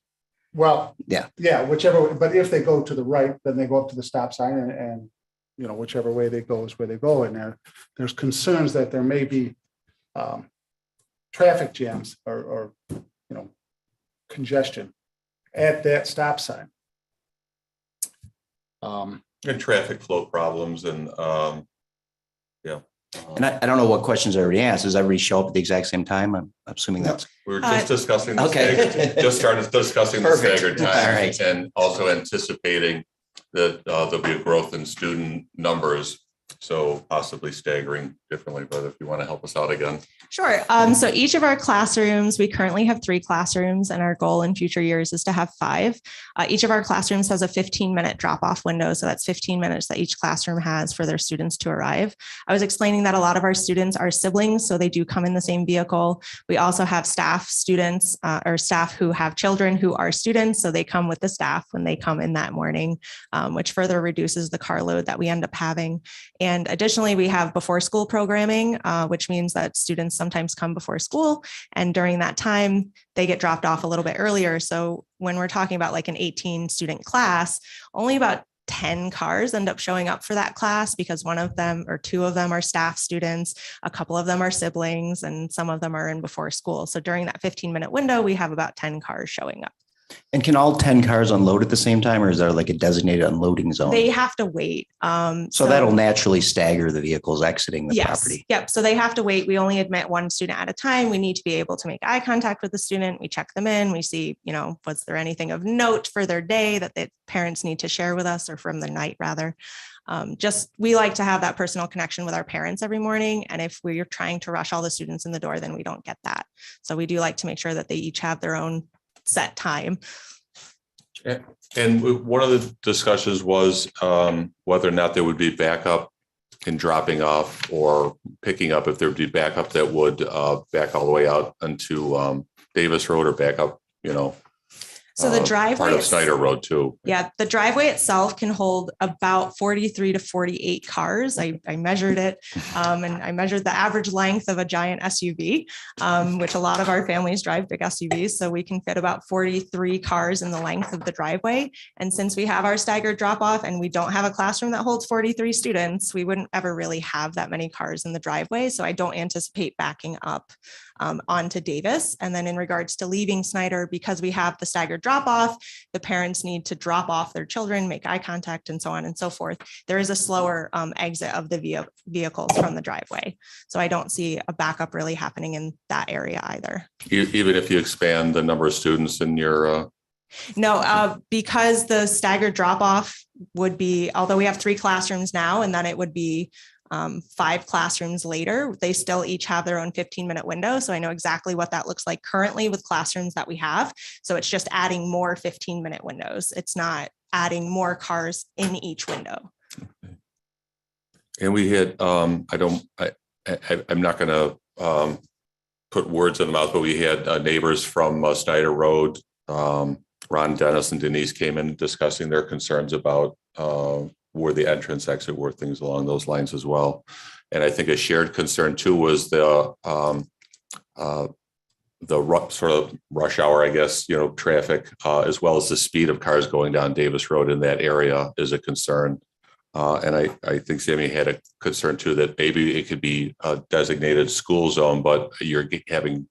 well, Yeah. yeah, whichever, way. But if they go to the right, then they go up to the stop sign and whichever way they go is where they go. And there's concerns that there may be traffic jams or congestion at that stop sign. And traffic flow problems and, And I don't know what questions I already asked. Does everybody show up at the exact same time? I'm assuming that's we were just discussing, okay. just started discussing the Perfect. staggered All times right. and also anticipating that there'll be a growth in student numbers. So possibly staggering differently, but if you want to help us out again. Sure. So each of our classrooms, we currently have 3 classrooms, and our goal in future years is to have 5. Each of our classrooms has a 15-minute drop-off window. So that's 15 minutes that each classroom has for their students to arrive. I was explaining that a lot of our students are siblings, so they do come in the same vehicle. We also have staff students or staff who have children who are students, so they come with the staff when they come in that morning, which further reduces the car load that we end up having. And additionally, we have before school programming, which means that students sometimes come before school. And during that time, they get dropped off a little bit earlier. So when we're talking about like an 18 student class, only about 10 cars end up showing up for that class because one of them or 2 of them are staff students, a couple of them are siblings, and some of them are in before school. So during that 15-minute window, we have about 10 cars showing up. And can all 10 cars unload at the same time, or is there like a designated unloading zone? They have to wait. So that'll naturally stagger the vehicles exiting the property. Yep. So they have to wait. We only admit 1 student at a time. We need to be able to make eye contact with the student. We check them in. We see, was there anything of note for their day that the parents need to share with us, or from the night rather. We like to have that personal connection with our parents every morning. And if we're trying to rush all the students in the door, then we don't get that. So we do like to make sure that they each have their own set time. And one of the discussions was whether or not there would be backup in dropping off or picking up, if there would be backup that would back all the way out onto Davis Road or back up, So the driveway, part of Snyder Road too. Yeah, the driveway itself can hold about 43 to 48 cars. I measured it, and I measured the average length of a giant SUV, which a lot of our families drive big SUVs. So we can fit about 43 cars in the length of the driveway. And since we have our staggered drop off and we don't have a classroom that holds 43 students, we wouldn't ever really have that many cars in the driveway. So I don't anticipate backing up onto Davis. And then in regards to leaving Snyder, because we have the staggered drop off, the parents need to drop off their children, make eye contact, and so on and so forth. There is a slower exit of the vehicles from the driveway. So I don't see a backup really happening in that area either. Even if you expand the number of students in your No, because the staggered drop off would be, although we have 3 classrooms now, and then it would be 5 classrooms later, they still each have their own 15-minute window. So I know exactly what that looks like currently with classrooms that we have. So it's just adding more 15-minute windows. It's not adding more cars in each window. And we had, I'm not going to put words in the mouth, but we had neighbors from Snyder Road. Ron, Dennis, and Denise came in discussing their concerns about where the entrance exit were, things along those lines as well. And I think a shared concern too was the sort of rush hour, I guess, traffic, as well as the speed of cars going down Davis Road in that area is a concern. And I think Sammy had a concern too, that maybe it could be a designated school zone, but you're having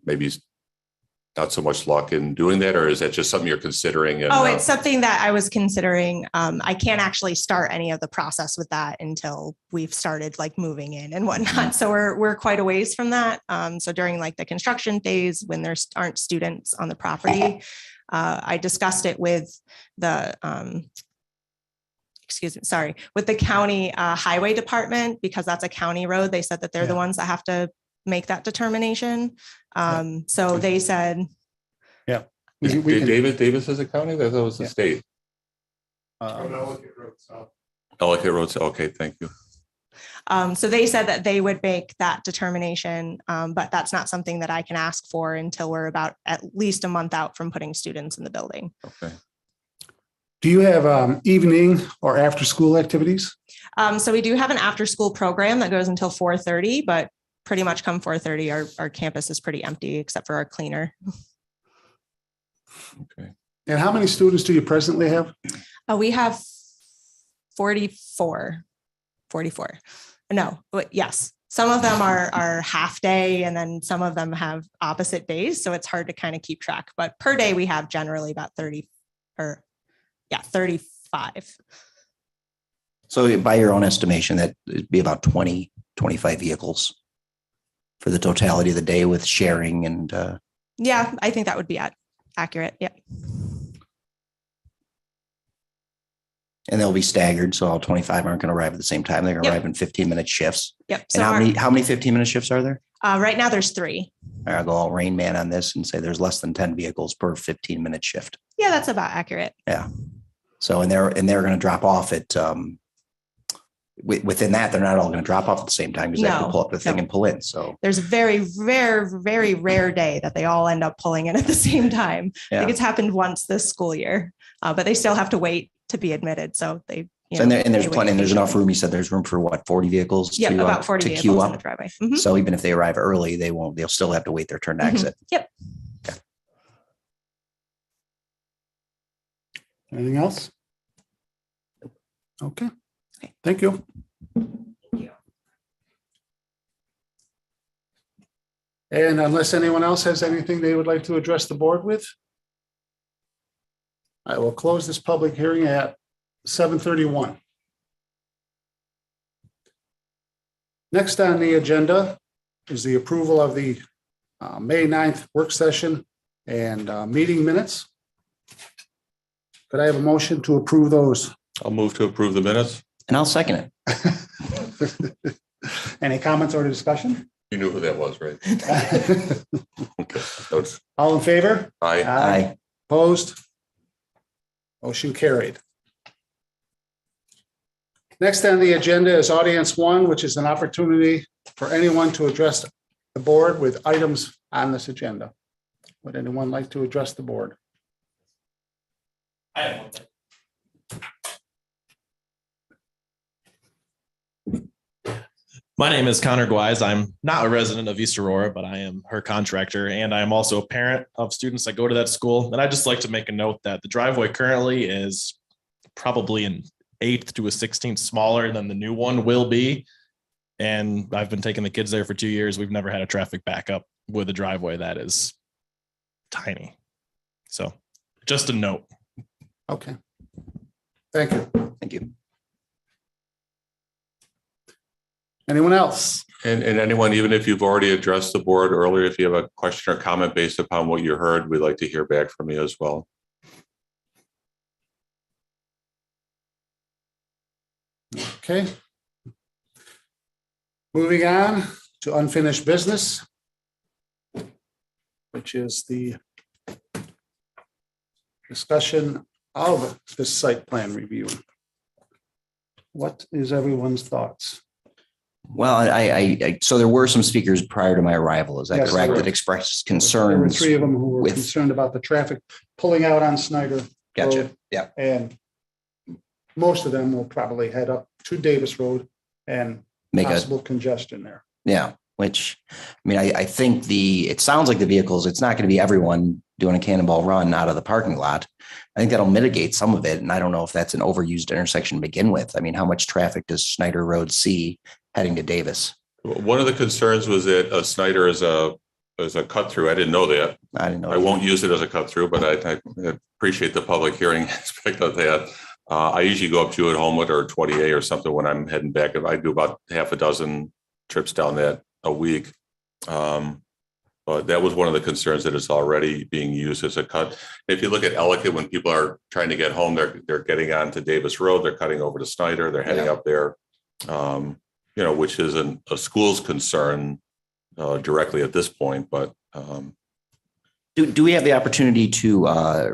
maybe not so much luck in doing that, or is that just something you're considering? And, it's something that I was considering. I can't actually start any of the process with that until we've started like moving in and whatnot. So we're quite a ways from that. So during like the construction phase, when there aren't students on the property, I discussed it with the with the county highway department, because that's a county road. They said that they're the ones that have to make that determination. So they said, Davis is a county? That was the state. Ellicott Road. Okay, thank you. So they said that they would make that determination, but that's not something that I can ask for until we're about at least a month out from putting students in the building. Okay. Do you have evening or after school activities? So we do have an after school program that goes until 4:30, but pretty much come 4:30, our campus is pretty empty except for our cleaner. Okay. And how many students do you presently have? We have 44. No, but yes. Some of them are half day, and then some of them have opposite days. So it's hard to kind of keep track, but per day we have generally about 35. So by your own estimation, that it'd be about 20, 25 vehicles for the totality of the day with sharing and. Yeah, I think that would be accurate. Yeah. And they'll be staggered. So all 25 aren't going to arrive at the same time. They're going to arrive in 15-minute shifts. Yep. And how many 15-minute shifts are there? Right now there's 3. I'll go all Rain Man on this and say there's less than 10 vehicles per 15-minute shift. Yeah, that's about accurate. Yeah. So, and they're going to drop off at, within that, they're not all going to drop off at the same time because they have to pull up the thing and pull in. So there's a very rare day that they all end up pulling in at the same time. I think it's happened once this school year, but they still have to wait to be admitted. So they, and there's plenty, and there's enough room. You said there's room for what, 40 vehicles? Yeah, about 40 to vehicles queue in the up. driveway. Mm-hmm. So even if they arrive early, they'll still have to wait their turn to exit. Yep. Okay. Anything else? Okay. Thank you. And unless anyone else has anything they would like to address the board with, I will close this public hearing at 7:31. Next on the agenda is the approval of the May 9th work session and meeting minutes. Could I have a motion to approve those? I'll move to approve the minutes. And I'll second it. Any comments or discussion? You knew who that was, right? Okay. All in favor? Aye. Aye. Opposed? Motion carried. Next on the agenda is audience 1, which is an opportunity for anyone to address the board with items on this agenda. Would anyone like to address the board? I have one thing. My name is Connor Gwise. I'm not a resident of East Aurora, but I am her contractor, and I am also a parent of students that go to that school. And I just like to make a note that the driveway currently is probably an 1/8 to a 16th smaller than the new one will be. And I've been taking the kids there for 2 years. We've never had a traffic backup with a driveway that is tiny. So just a note. Okay. Thank you. Thank you. Anyone else? And anyone, even if you've already addressed the board earlier, if you have a question or comment based upon what you heard, we'd like to hear back from you as well. Okay. Moving on to unfinished business, which is the discussion of the site plan review. What is everyone's thoughts? Well, so there were some speakers prior to my arrival. Is that Yes, correct? there were. That expressed There were concerns. three of them who were with- concerned about the traffic pulling out on Snyder. Gotcha. Road, Yeah. and most of them will probably head up to Davis Road and Make a, possible congestion there. yeah, which, I mean, I think it sounds like the vehicles, it's not going to be everyone doing a cannonball run out of the parking lot. I think that'll mitigate some of it. And I don't know if that's an overused intersection to begin with. I mean, how much traffic does Snyder Road see heading to Davis? One of the concerns was that Snyder is a cut through. I didn't know that. I didn't know. I won't use it as a cut through, but I appreciate the public hearing aspect of that. I usually go up Jewett Homewood or 20A or something when I'm heading back. I do about half a dozen trips down that a week. But that was one of the concerns, that it's already being used as a cut. If you look at Ellicott, when people are trying to get home, they're getting onto Davis Road, they're cutting over to Snyder, they're heading up there. Which isn't a school's concern directly at this point, but Do we have the opportunity to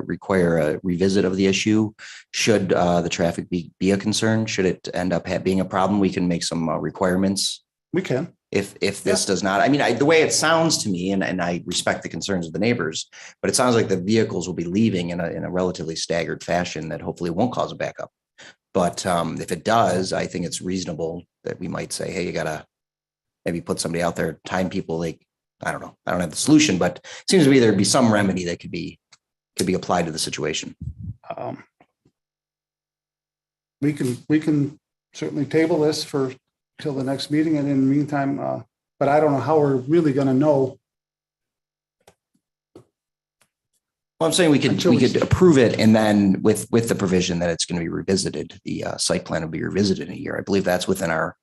require a revisit of the issue? Should the traffic be a concern? Should it end up being a problem? We can make some requirements. We can. If this does not, I mean, the way it sounds to me, and I respect the concerns of the neighbors, but it sounds like the vehicles will be leaving in a relatively staggered fashion that hopefully won't cause a backup. But if it does, I think it's reasonable that we might say, hey, you gotta maybe put somebody out there, time people. I don't know. I don't have the solution, but it seems to me there'd be some remedy that could be applied to the situation. We can certainly table this till the next meeting, and in the meantime, but I don't know how we're really going to know. Well, I'm saying we could approve it, and then with the provision that it's going to be revisited, the site plan will be revisited in a year. I believe that's within our.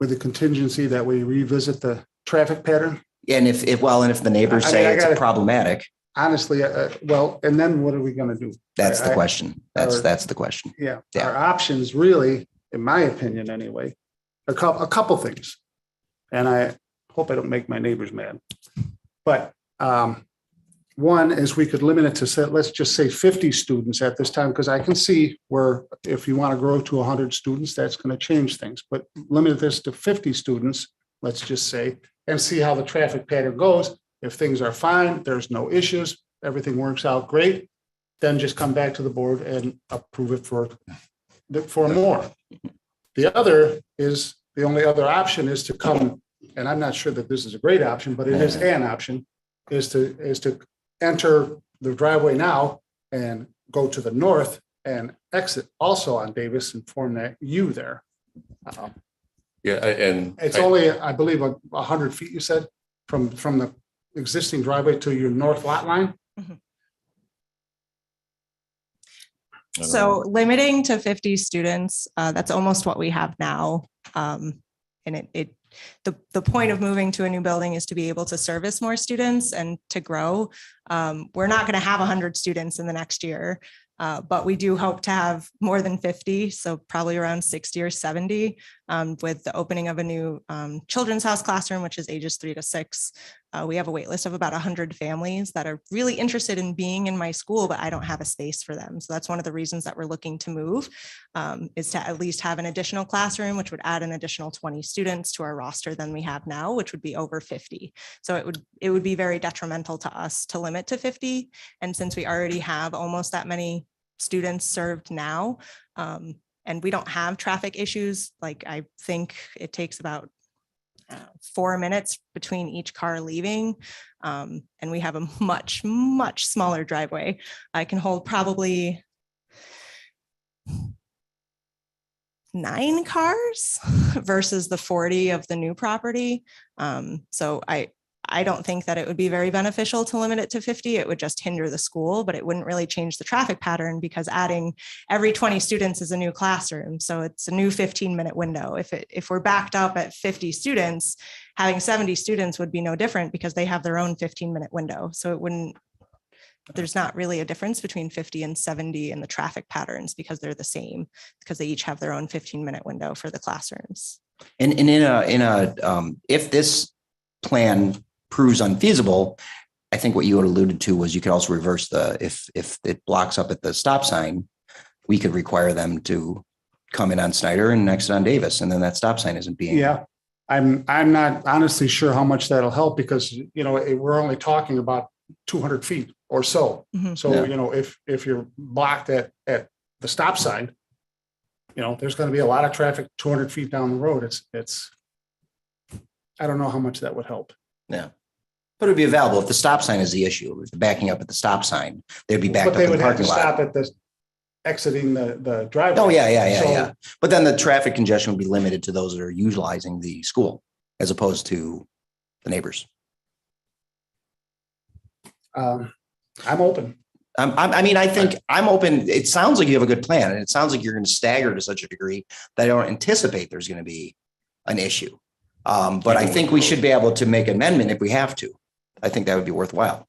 With the contingency that we revisit the traffic pattern. And if the neighbors say it's problematic. Honestly, and then what are we going to do? That's the question. That's the question. Yeah. Our options really, in my opinion anyway, a couple things. And I hope I don't make my neighbors mad. But one is we could limit it to, let's just say 50 students at this time, because I can see where if you want to grow to 100 students, that's going to change things. But limit this to 50 students, let's just say, and see how the traffic pattern goes. If things are fine, there's no issues, everything works out great, then just come back to the board and approve it for more. The only other option is to come, and I'm not sure that this is a great option, but it is an option, is to enter the driveway now and go to the north and exit also on Davis and form that U there. and It's only, I believe, 100 feet, you said, from the existing driveway to your north lot line. So limiting to 50 students, that's almost what we have now. And the point of moving to a new building is to be able to service more students and to grow. We're not going to have 100 students in the next year, but we do hope to have more than 50, so probably around 60 or 70 with the opening of a new children's house classroom, which is ages 3 to 6. We have a wait list of about 100 families that are really interested in being in my school, but I don't have a space for them. So that's one of the reasons that we're looking to move, is to at least have an additional classroom, which would add an additional 20 students to our roster than we have now, which would be over 50. So it would be very detrimental to us to limit to 50. And since we already have almost that many students served now, and we don't have traffic issues, like I think it takes about 4 minutes between each car leaving. And we have a much, much smaller driveway. I can hold probably 9 cars versus the 40 of the new property. So I don't think that it would be very beneficial to limit it to 50. It would just hinder the school, but it wouldn't really change the traffic pattern because adding every 20 students is a new classroom. So it's a new 15-minute window. If we're backed up at 50 students, having 70 students would be no different because they have their own 15-minute window. So there's not really a difference between 50 and 70 in the traffic patterns because they're the same, because they each have their own 15-minute window for the classrooms. And if this plan proves unfeasible, I think what you had alluded to was you could also reverse if it blocks up at the stop sign, we could require them to come in on Snyder and exit on Davis, and then that stop sign isn't being. Yeah, I'm not honestly sure how much that'll help because, we're only talking about 200 feet or so. Mhm. So, Yeah. if you're blocked at the stop sign, there's going to be a lot of traffic 200 feet down the road. I don't know how much that would help. Yeah. But it'd be available if the stop sign is the issue. If they're backing up at the stop sign, they'd be backed But up they in the would have to parking lot. stop at the exiting the driveway. Oh, yeah. So- But then the traffic congestion would be limited to those that are utilizing the school as opposed to the neighbors. I'm open. I think I'm open. It sounds like you have a good plan, and it sounds like you're going to stagger to such a degree that I don't anticipate there's going to be an issue. But I think we should be able to make an amendment if we have to. I think that would be worthwhile.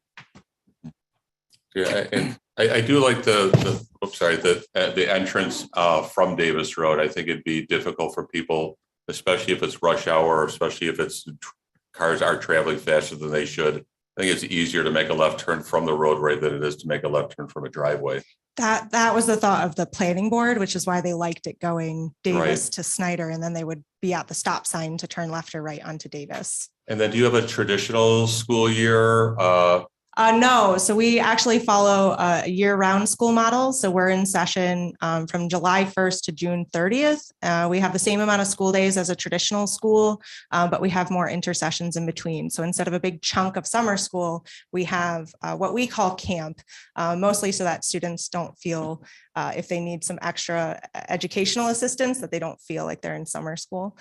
Yeah, and I do like the entrance from Davis Road. I think it'd be difficult for people, especially if it's rush hour, or especially if cars are traveling faster than they should. I think it's easier to make a left turn from the roadway than it is to make a left turn from a driveway. That was the thought of the planning board, which is why they liked it going Davis Right. to Snyder, and then they would be at the stop sign to turn left or right onto Davis. And then do you have a traditional school year? No, so we actually follow a year-round school model. So we're in session from July 1st to June 30th. We have the same amount of school days as a traditional school, but we have more intersessions in between. So instead of a big chunk of summer school, we have what we call camp, mostly so that students don't feel if they need some extra educational assistance, that they don't feel like they're in summer school.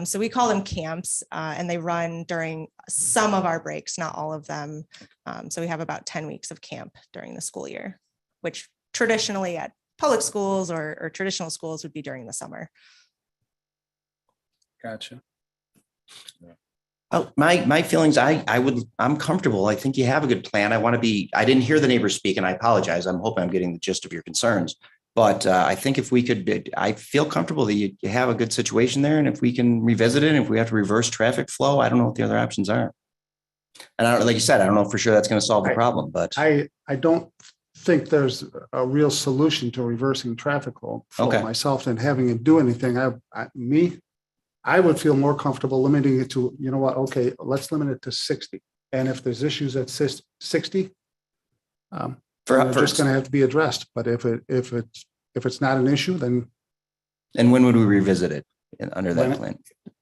So we call them camps, and they run during some of our breaks, not all of them. So we have about 10 weeks of camp during the school year, which traditionally at public schools or traditional schools would be during the summer. Gotcha. Oh, my feelings, I'm comfortable. I think you have a good plan. I didn't hear the neighbors speak, and I apologize. I'm hoping I'm getting the gist of your concerns. But I think if we could, I feel comfortable that you have a good situation there. And if we can revisit it, if we have to reverse traffic flow, I don't know what the other options are. And like you said, I don't know for sure that's going to solve the problem, but I don't think there's a real solution to reversing traffic flow Okay. myself and having it do anything. I would feel more comfortable limiting it to, okay, let's limit it to 60. And if there's issues at 60, they're just going to have to be addressed. But if it's not an issue, then. And when would we revisit it under that When- plan?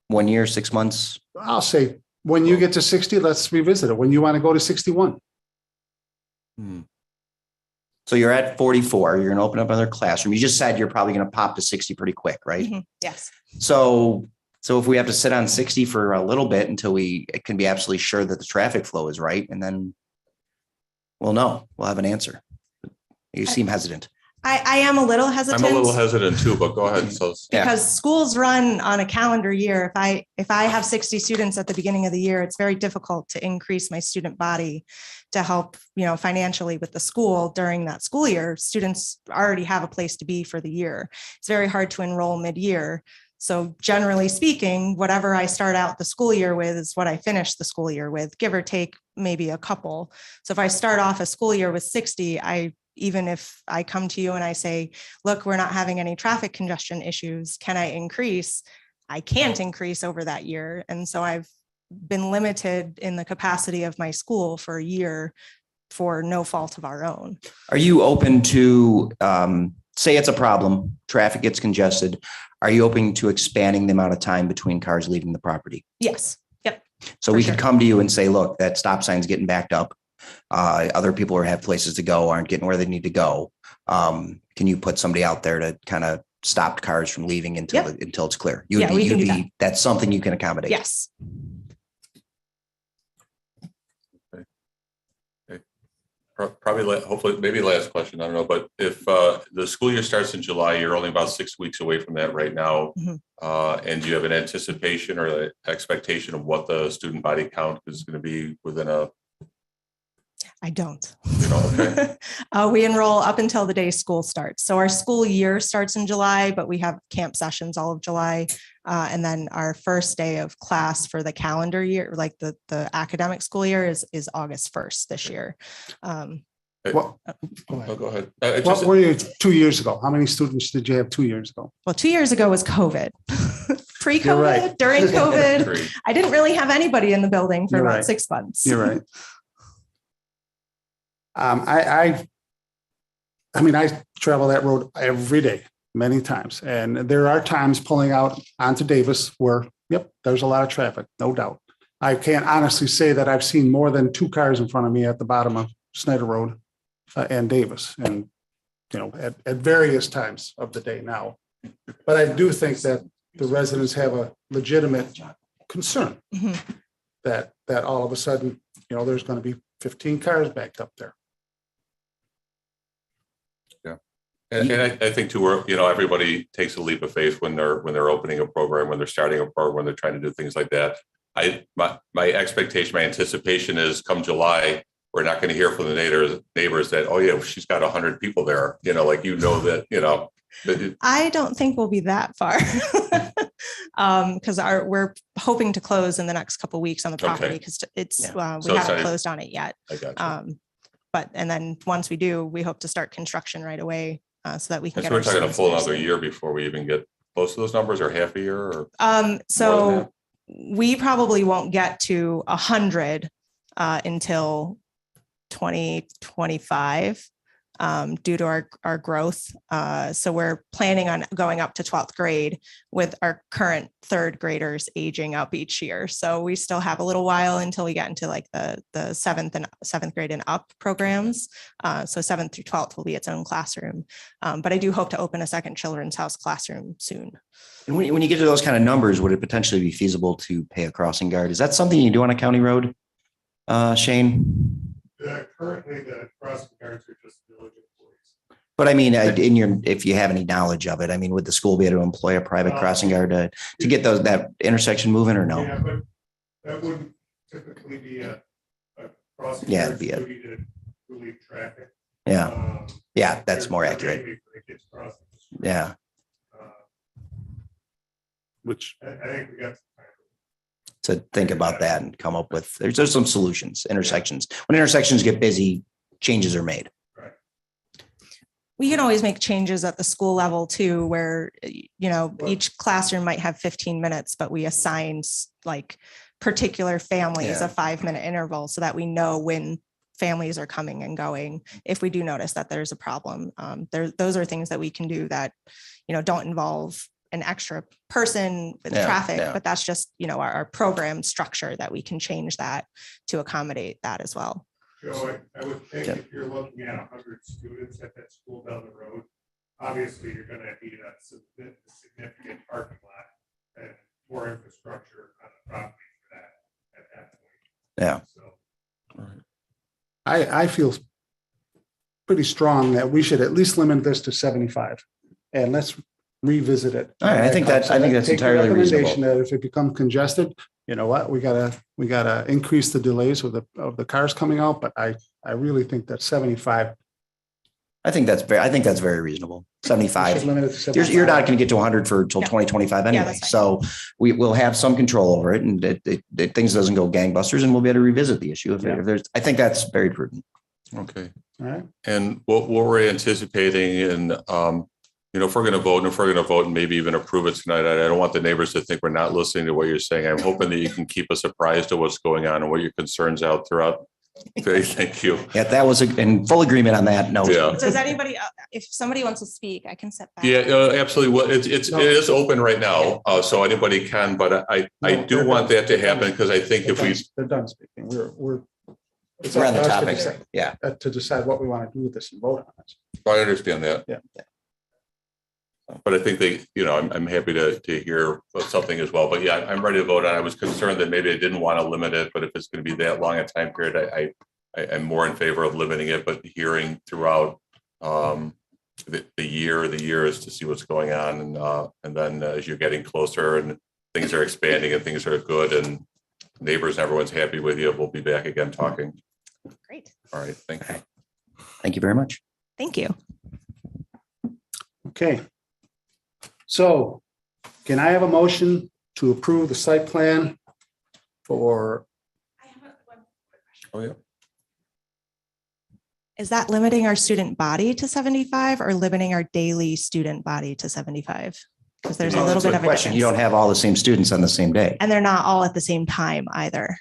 1 year, 6 months? I'll say, when you get to 60, let's revisit it. When you want to go to 61. So you're at 44, you're going to open up another classroom. You just said you're probably going to pop to 60 pretty quick, right? Mhm. Yes. So if we have to sit on 60 for a little bit until we can be absolutely sure that the traffic flow is right, and then we'll know, we'll have an answer. You seem hesitant. I am a little hesitant. I'm a little hesitant too, but go ahead. So Yeah. Because schools run on a calendar year. If I have 60 students at the beginning of the year, it's very difficult to increase my student body to help, financially with the school during that school year. Students already have a place to be for the year. It's very hard to enroll mid-year. So generally speaking, whatever I start out the school year with is what I finish the school year with, give or take maybe a couple. So if I start off a school year with 60, even if I come to you and I say, look, we're not having any traffic congestion issues, can I increase? I can't increase over that year. And so I've been limited in the capacity of my school for a year for no fault of our own. Are you open to, say it's a problem, traffic gets congested. Are you open to expanding the amount of time between cars leaving the property? Yes. Yep. So For we sure. could come to you and say, look, that stop sign's getting backed up. Other people who have places to go aren't getting where they need to go. Can you put somebody out there to kind of stop cars from leaving until it's clear? Yeah, we can do that. That's something you can accommodate. Yes. Probably, hopefully, maybe last question, I don't know, but if the school year starts in July, you're only about 6 weeks away from that right now. Mhm. And do you have an anticipation or an expectation of what the student body count is going to be within a, I don't. okay. We enroll up until the day school starts. So our school year starts in July, but we have camp sessions all of July. And then our first day of class for the calendar year, like the academic school year is August 1st this year. Well, Go ahead. what were you 2 years ago? How many students did you have 2 years ago? Well, 2 years ago was COVID. Pre-COVID, You're right. during COVID, Agreed. I didn't really have anybody in the building for You're about right. 6 months. You're right. I mean, I travel that road every day, many times, and there are times pulling out onto Davis where, yep, there's a lot of traffic, no doubt. I can't honestly say that I've seen more than 2 cars in front of me at the bottom of Snyder Road and Davis, and at various times of the day now. But I do think that the residents have a legitimate concern Mhm. that all of a sudden, there's going to be 15 cars backed up there. And I think too, where, everybody takes a leap of faith when they're opening a program, when they're starting a program, when they're trying to do things like that. My expectation, my anticipation is come July, we're not going to hear from the neighbors that, oh yeah, she's got 100 people there, that. I don't think we'll be that far. Because we're hoping to close in the next couple of weeks on the property because we haven't closed on it yet. I got you. And then once we do, we hope to start construction right away so that we can And get. so we're talking a students full there another soon. year before we even get close to those numbers, or half a year, or more than So we probably won't get to 100 until 2025 due to our growth. So we're planning on going up to 12th grade with our current 3rd graders aging up each year. So we still have a little while until we get into like the 7th grade and up programs. So 7th through 12th will be its own classroom. But I do hope to open a second children's house classroom soon. And when you get to those kind of numbers, would it potentially be feasible to pay a crossing guard? Is that something you do on a county road, Shane? Currently, the crossing guards are just village employees. But I mean, if you have any knowledge of it, I mean, would the school be able to employ a private crossing guard to get that intersection moving, or no? Yeah, but that wouldn't typically be a crossing. Yeah, guard's it'd be a- duty to relieve traffic. Yeah, yeah, that's more accurate. Yeah. Which I think we got To think about that and come up with, there's some solutions, intersections. When intersections get busy, changes are made. We can always make changes at the school level too, where, each classroom might have 15 minutes, but we assign like particular families a 5-minute interval so that we know when families are coming and going. If we do notice that there's a problem, those are things that we can do that, don't involve an extra person with traffic, but that's just, our program structure that we can change that to accommodate that as well. Joe, I would think if you're looking at 100 students at that school down the road, obviously you're going to need a significant parking lot and more infrastructure on the property for that at that point. Yeah. So I feel pretty strong that we should at least limit this to 75, and let's revisit it. All right, I think that's Take the entirely recommendation reasonable. That if it becomes congested, you know what, we gotta increase the delays of the cars coming out, but I really think that 75. I think that's very reasonable. we 75. should limit it to 75. You're not going to get to 100 till No. 2025 anyway. that's fine. So we will have some control over it, and things doesn't go gangbusters, and we'll be able to revisit the issue if there's. I think that's very prudent. Okay. All right. And what we're anticipating, and if we're going to vote and maybe even approve it tonight, I don't want the neighbors to think we're not listening to what you're saying. I'm hoping that you can keep us apprised of what's going on and what your concerns out throughout. Okay, thank you. Yeah, that was in full agreement on that note. Yeah. Does anybody, if somebody wants to speak, I can sit back. Yeah, absolutely. Well, it is open right now, so anybody can. But I do want that to happen because I think if we they're done speaking, we're it's We're on the up to us to topic. decide- Yeah. to decide what we want to do with this and vote on it. I understand that. Yeah. But I think I'm happy to hear something as well. But yeah, I'm ready to vote on it. I was concerned that maybe I didn't want to limit it, but if it's going to be that long a time period, I'm more in favor of limiting it, but hearing throughout the years to see what's going on. And then as you're getting closer and things are expanding and things are good and neighbors, everyone's happy with you, we'll be back again talking. Great. All right. Thank you. Thank you very much. Thank you. Okay. So can I have a motion to approve the site plan for, Oh, yeah. Is that limiting our student body to 75 or limiting our daily student body to 75? Because there's a little That's a bit good of a question. You difference. don't have all the same students on the same day. And they're not all at the same time either.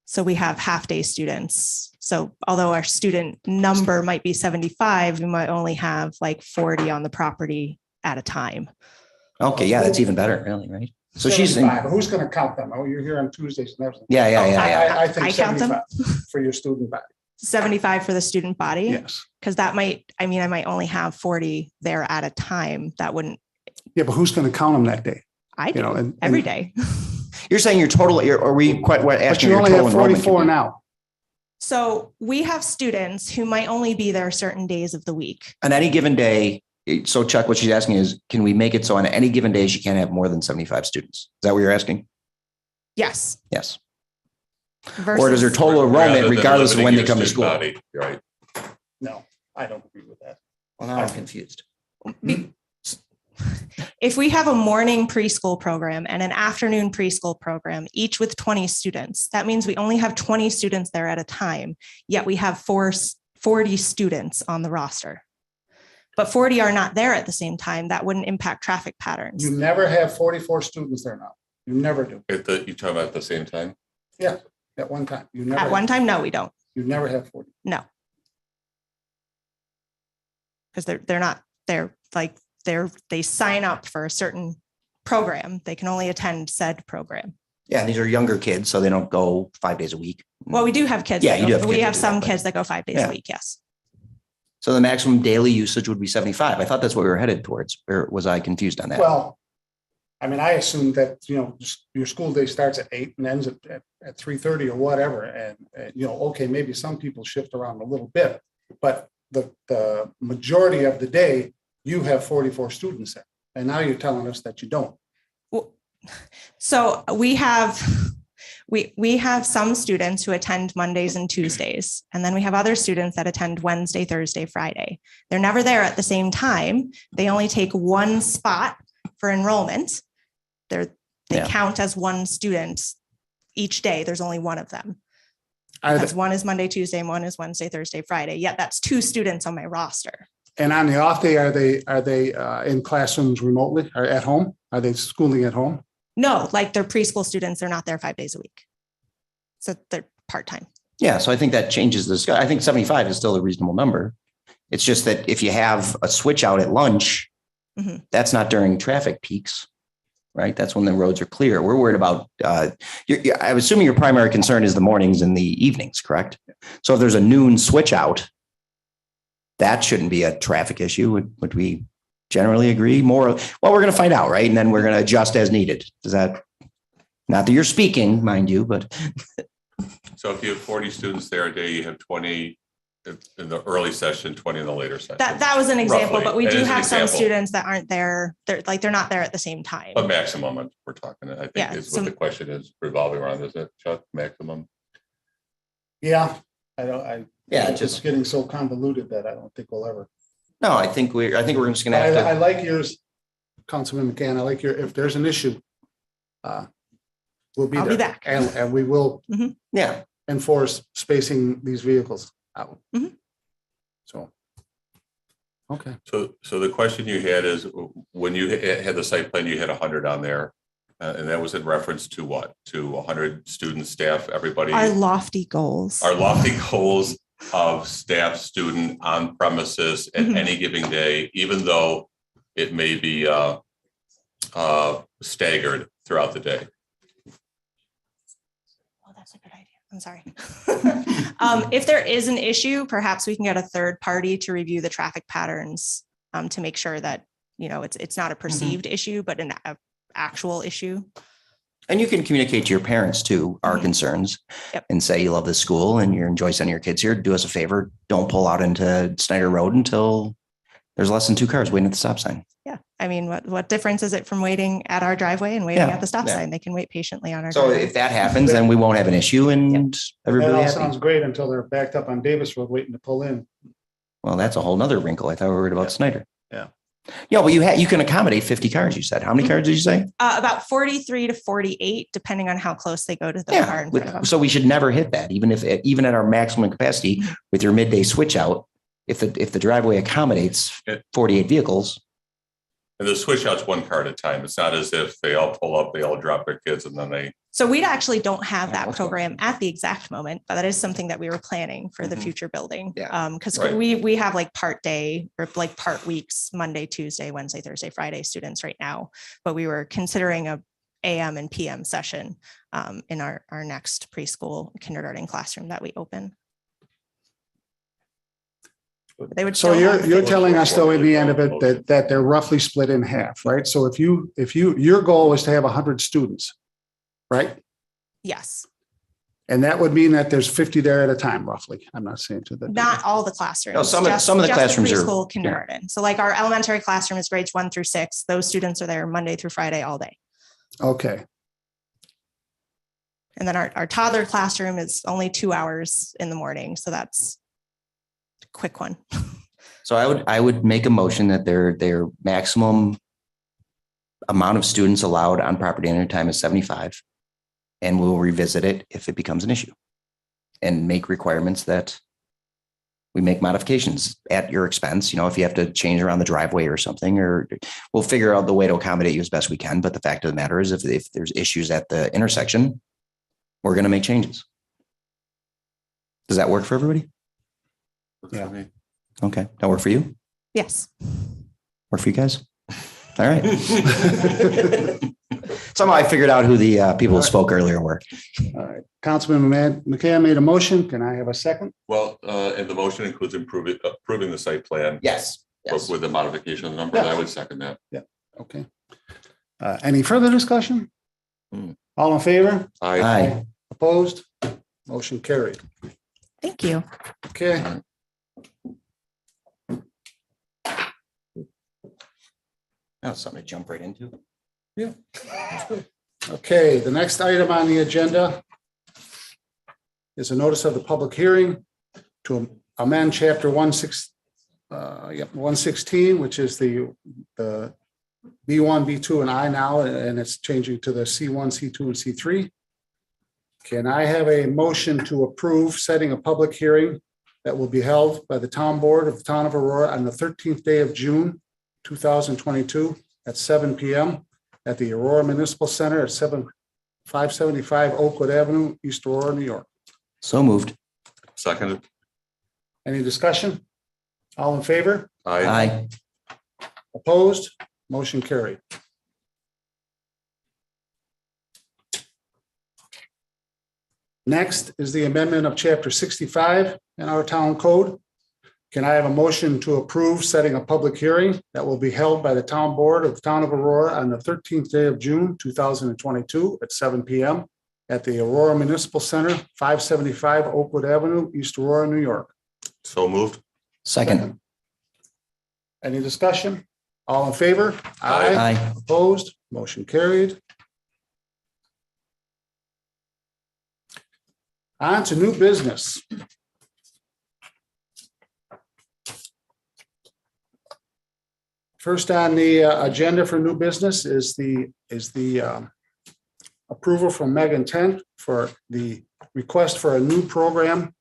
So we have half-day students. So although our student number might be 75, we might only have like 40 on the property at a time. Okay, yeah, that's even better, really, right? So she's in, 75, who's going to count them? Oh, you're here on Tuesdays and everything. yeah. I think I count them. 75 for your student body. 75 for the student body? Yes. Because that might, I mean, I might only have 40 there at a time. That wouldn't, Yeah, but who's going to count them that day? I do and every day. You're saying your total, are we quite But asking you your only total have enrollment? 44 now. So we have students who might only be there certain days of the week. On any given day, so Chuck, what she's asking is, can we make it so on any given day, she can't have more than 75 students? Is that what you're asking? Yes. Yes. Or does her Versus, total Rather enrollment, than regardless of limiting when they your come to student school? body, right. No, I don't agree with that. Well, now I'm confused. if we have a morning preschool program and an afternoon preschool program, each with 20 students, that means we only have 20 students there at a time, yet we have 40 students on the roster. But 40 are not there at the same time. That wouldn't impact traffic patterns. You never have 44 students there now. You never do. You talking about at the same time? Yeah, at one time. You never. At one time, no, we don't. You never have 40. No. Because they're not, they sign up for a certain program. They can only attend said program. Yeah, these are younger kids, so they don't go 5 days a week. Well, we do have kids. Yeah, that you do go- have We kids have that do some that, but- kids that go 5 days Yeah. a week. Yes. So the maximum daily usage would be 75. I thought that's what we were headed towards, or was I confused on that? Well, I mean, I assume that, your school day starts at 8 and ends at 3:30 or whatever. And, okay, maybe some people shift around a little bit, but the majority of the day, you have 44 students there. And now you're telling us that you don't. So we have some students who attend Mondays and Tuesdays, and then we have other students that attend Wednesday, Thursday, Friday. They're never there at the same time. They only take one spot for enrollment. They Yeah. count as one student each day. There's only one of them. Are Because they- one is Monday, Tuesday, and one is Wednesday, Thursday, Friday. Yet that's 2 students on my roster. And on the off day, are they in classrooms remotely or at home? Are they schooling at home? No, like they're preschool students. They're not there 5 days a week. So they're part-time. Yeah, so I think that changes this. I think 75 is still a reasonable number. It's just that if you have a switch out at lunch, Mhm. that's not during traffic peaks, right? That's when the roads are clear. We're worried about, I'm assuming your primary concern is the mornings and the evenings, correct? So if there's a noon switch out, that shouldn't be a traffic issue. Would we generally agree? More, well, we're going to find out, right? And then we're going to adjust as needed. Does that, not that you're speaking, mind you, but So if you have 40 students there a day, you have 20 in the early session, 20 in the later session. That was an example, Roughly. but we That do is an have some example. students that aren't there. They're not there at the same time. But maximum, we're talking, I Yeah, think is so- what the question is revolving around, is it, Chuck, maximum? Yeah, yeah, it's just, getting so convoluted that I don't think we'll ever. no, I think we're just going to have I to, like yours, Councilman McCann. I like if there's an issue, we'll be I'll there. be back. And we will yeah. enforce spacing these vehicles out. Mhm. So. Okay. So the question you had is, when you had the site plan, you had 100 on there. And that was in reference to what? To 100 students, staff, everybody? Our lofty goals. Our lofty goals of staff, student on premises at Mhm. any given day, even though it may be staggered throughout the day. Oh, that's a good idea. I'm sorry. If there is an issue, perhaps we can get a third party to review the traffic patterns to make sure that, it's not a perceived issue, but an actual issue. And you can communicate to your parents too, our concerns. Yep. And say you love this school and you enjoy sending your kids here. Do us a favor. Don't pull out into Snyder Road until there's less than 2 cars waiting at the stop sign. Yeah. I mean, what difference is it from waiting at our driveway and waiting Yeah, at the stop yeah. sign? They can wait patiently on our So driveway. if that happens, then we won't have an issue and That everybody all happy. sounds great until they're backed up on Davis Road waiting to pull in. Well, that's a whole nother wrinkle. I thought we were worried about Snyder. Yeah. Yeah, but you can accommodate 50 cars, you said. How many cars did you say? About 43 to 48, depending on how close they go to the car in front of them. So we should never hit that, even at our maximum capacity with your midday switch out. If the driveway accommodates 48 vehicles. And the switch out's 1 car at a time. It's not as if they all pull up, they all drop their kids and then they. So we actually don't have that program at the exact moment, but that is something that we were planning for the future building. Yeah. Because Right. we have like part day or like part weeks, Monday, Tuesday, Wednesday, Thursday, Friday students right now. But we were considering a AM and PM session in our next preschool kindergarten classroom that we open. They would So still have you're the- telling us though, in the end of it, that they're roughly split in half, right? So if your goal is to have 100 students, right? Yes, And that would mean that there's 50 there at a time, roughly. I'm not saying to the. not all the classrooms. No, some of just the classrooms are- preschool kindergarten. So like our elementary classroom is grades 1 through 6. Those students are there Monday through Friday all day. Okay, And then our toddler classroom is only 2 hours in the morning. So that's a quick one. So I would make a motion that their maximum amount of students allowed on property at any time is 75. And we'll revisit it if it becomes an issue. And make requirements that we make modifications at your expense. You know, if you have to change around the driveway or something, or we'll figure out the way to accommodate you as best we can. But the fact of the matter is, if there's issues at the intersection, we're going to make changes. Does that work for everybody? Yeah. Okay. That work for you? Yes. Work for you guys? All right. Somehow I figured out who the people who spoke earlier were. all right. Councilman McCann made a motion. Can I have a second? Well, and the motion includes approving the site plan. Yes. Yes. With the modification of the numbers. I would second that. Okay. Any further discussion? Hmm. All in favor? Aye. Opposed? Motion carried. Thank you. Okay. That's something to jump right into. Okay, the next item on the agenda is a notice of the public hearing to amend chapter 116, which is the B1, B2, and I now, and it's changing to the C1, C2, and C3. Can I have a motion to approve setting a public hearing that will be held by the town board of the town of Aurora on the 13th day of June, 2022 at 7 p.m. at the Aurora Municipal Center at 575 Oakwood Avenue, East Aurora, New York. So moved. Seconded. Any discussion? All in favor? Aye. Opposed? Motion carried. Next is the amendment of chapter 65 in our town code. Can I have a motion to approve setting a public hearing that will be held by the town board of the town of Aurora on the 13th day of June, 2022 at 7 p.m. at the Aurora Municipal Center, 575 Oakwood Avenue, East Aurora, New York. So moved. Second. Any discussion? All in favor? Aye. Opposed? Motion carried. On to new business. First on the agenda for new business is the approval from Megan Tent for the request for a new program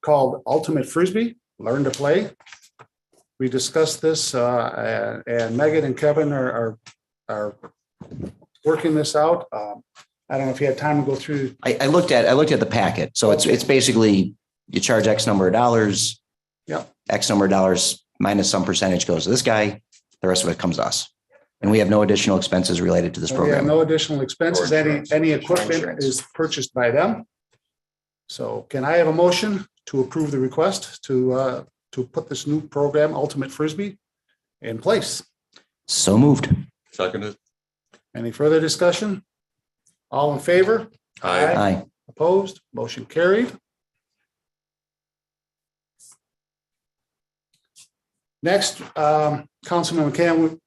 called Ultimate Frisbee, Learn to Play. We discussed this and Megan and Kevin are working this out. I don't know if you had time to go through. I looked at the packet. So it's basically you charge X number of dollars. Yep. X number of dollars minus some percentage goes to this guy. The rest of it comes to us. And we have no additional expenses related to this We have program. no additional expenses. Or insurance. Any equipment Insurance. is purchased by them. So can I have a motion to approve the request to put this new program, Ultimate Frisbee, in place? So moved. Seconded. Any further discussion? All in favor? Aye. Aye. Opposed? Motion carried. Next, Councilman McCann,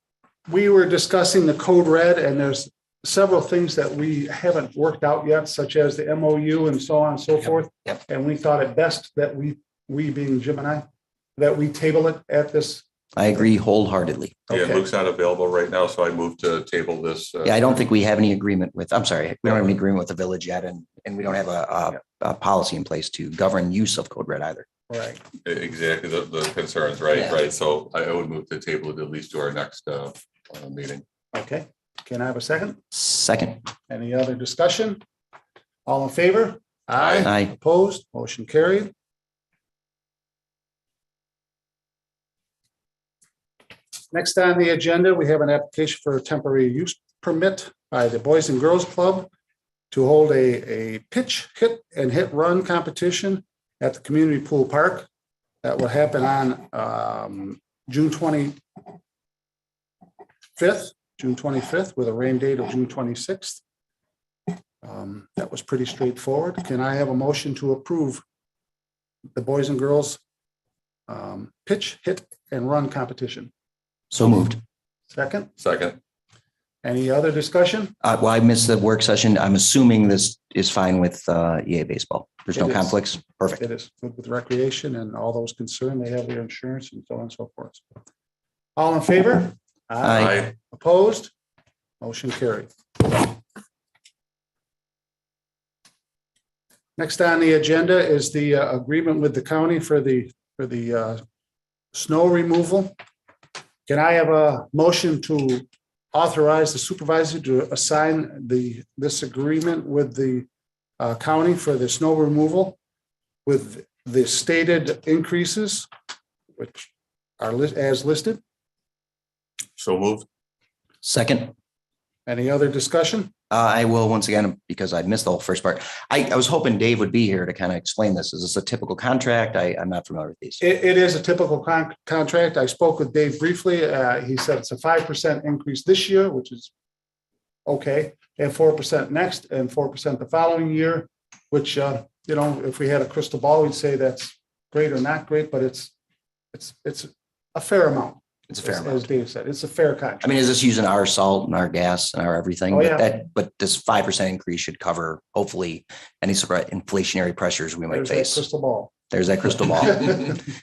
we were discussing the code red, and there's several things that we haven't worked out yet, such as the MOU and so on and so forth. Yep. And we thought it best that we being Jim and I, that we table it at this. I agree wholeheartedly. Yeah, Okay. Luke's not available right now, so I move to table this. Yeah, I don't think we have any agreement with, I'm sorry, we don't have any agreement with the village yet, and we don't have a policy in place to govern use of code red either. Right. Exactly, the concerns, right, Yeah. right. So I would move to table it at least to our next meeting. Okay. Can I have a second? Second. Any other discussion? All in favor? Aye. Opposed? Motion carried. Next on the agenda, we have an application for a temporary use permit by the Boys and Girls Club to hold a pitch, hit, and hit run competition at the Community Pool Park. That will happen on June 25th, with a rain date of June 26th. That was pretty straightforward. Can I have a motion to approve the Boys and Girls pitch, hit, and run competition? So moved. Second, Second, any other discussion? Well, I missed the work session. I'm assuming this is fine with EA baseball. There's no It is. conflicts. Perfect. It is good with recreation and all those concerned. They have their insurance and so on and so forth. All in favor? Aye. Opposed? Motion carried. Next on the agenda is the agreement with the county for the snow removal. Can I have a motion to authorize the supervisor to assign this agreement with the county for the snow removal with the stated increases, which are as listed? so moved. Second. Any other discussion? I will once again, because I missed the whole first part. I was hoping Dave would be here to kind of explain this. Is this a typical contract? I'm not familiar with these. It is a typical contract. I spoke with Dave briefly. He said it's a 5% increase this year, which is okay, and 4% next, and 4% the following year, which, if we had a crystal ball, we'd say that's great or not great, but it's a fair amount. It's a fair As amount. Dave said, it's a fair contract. I mean, is this using our salt and our gas and our everything? Oh, yeah. But this 5% increase should cover hopefully any sort of inflationary pressures we might There's that face. crystal ball. There's that crystal ball.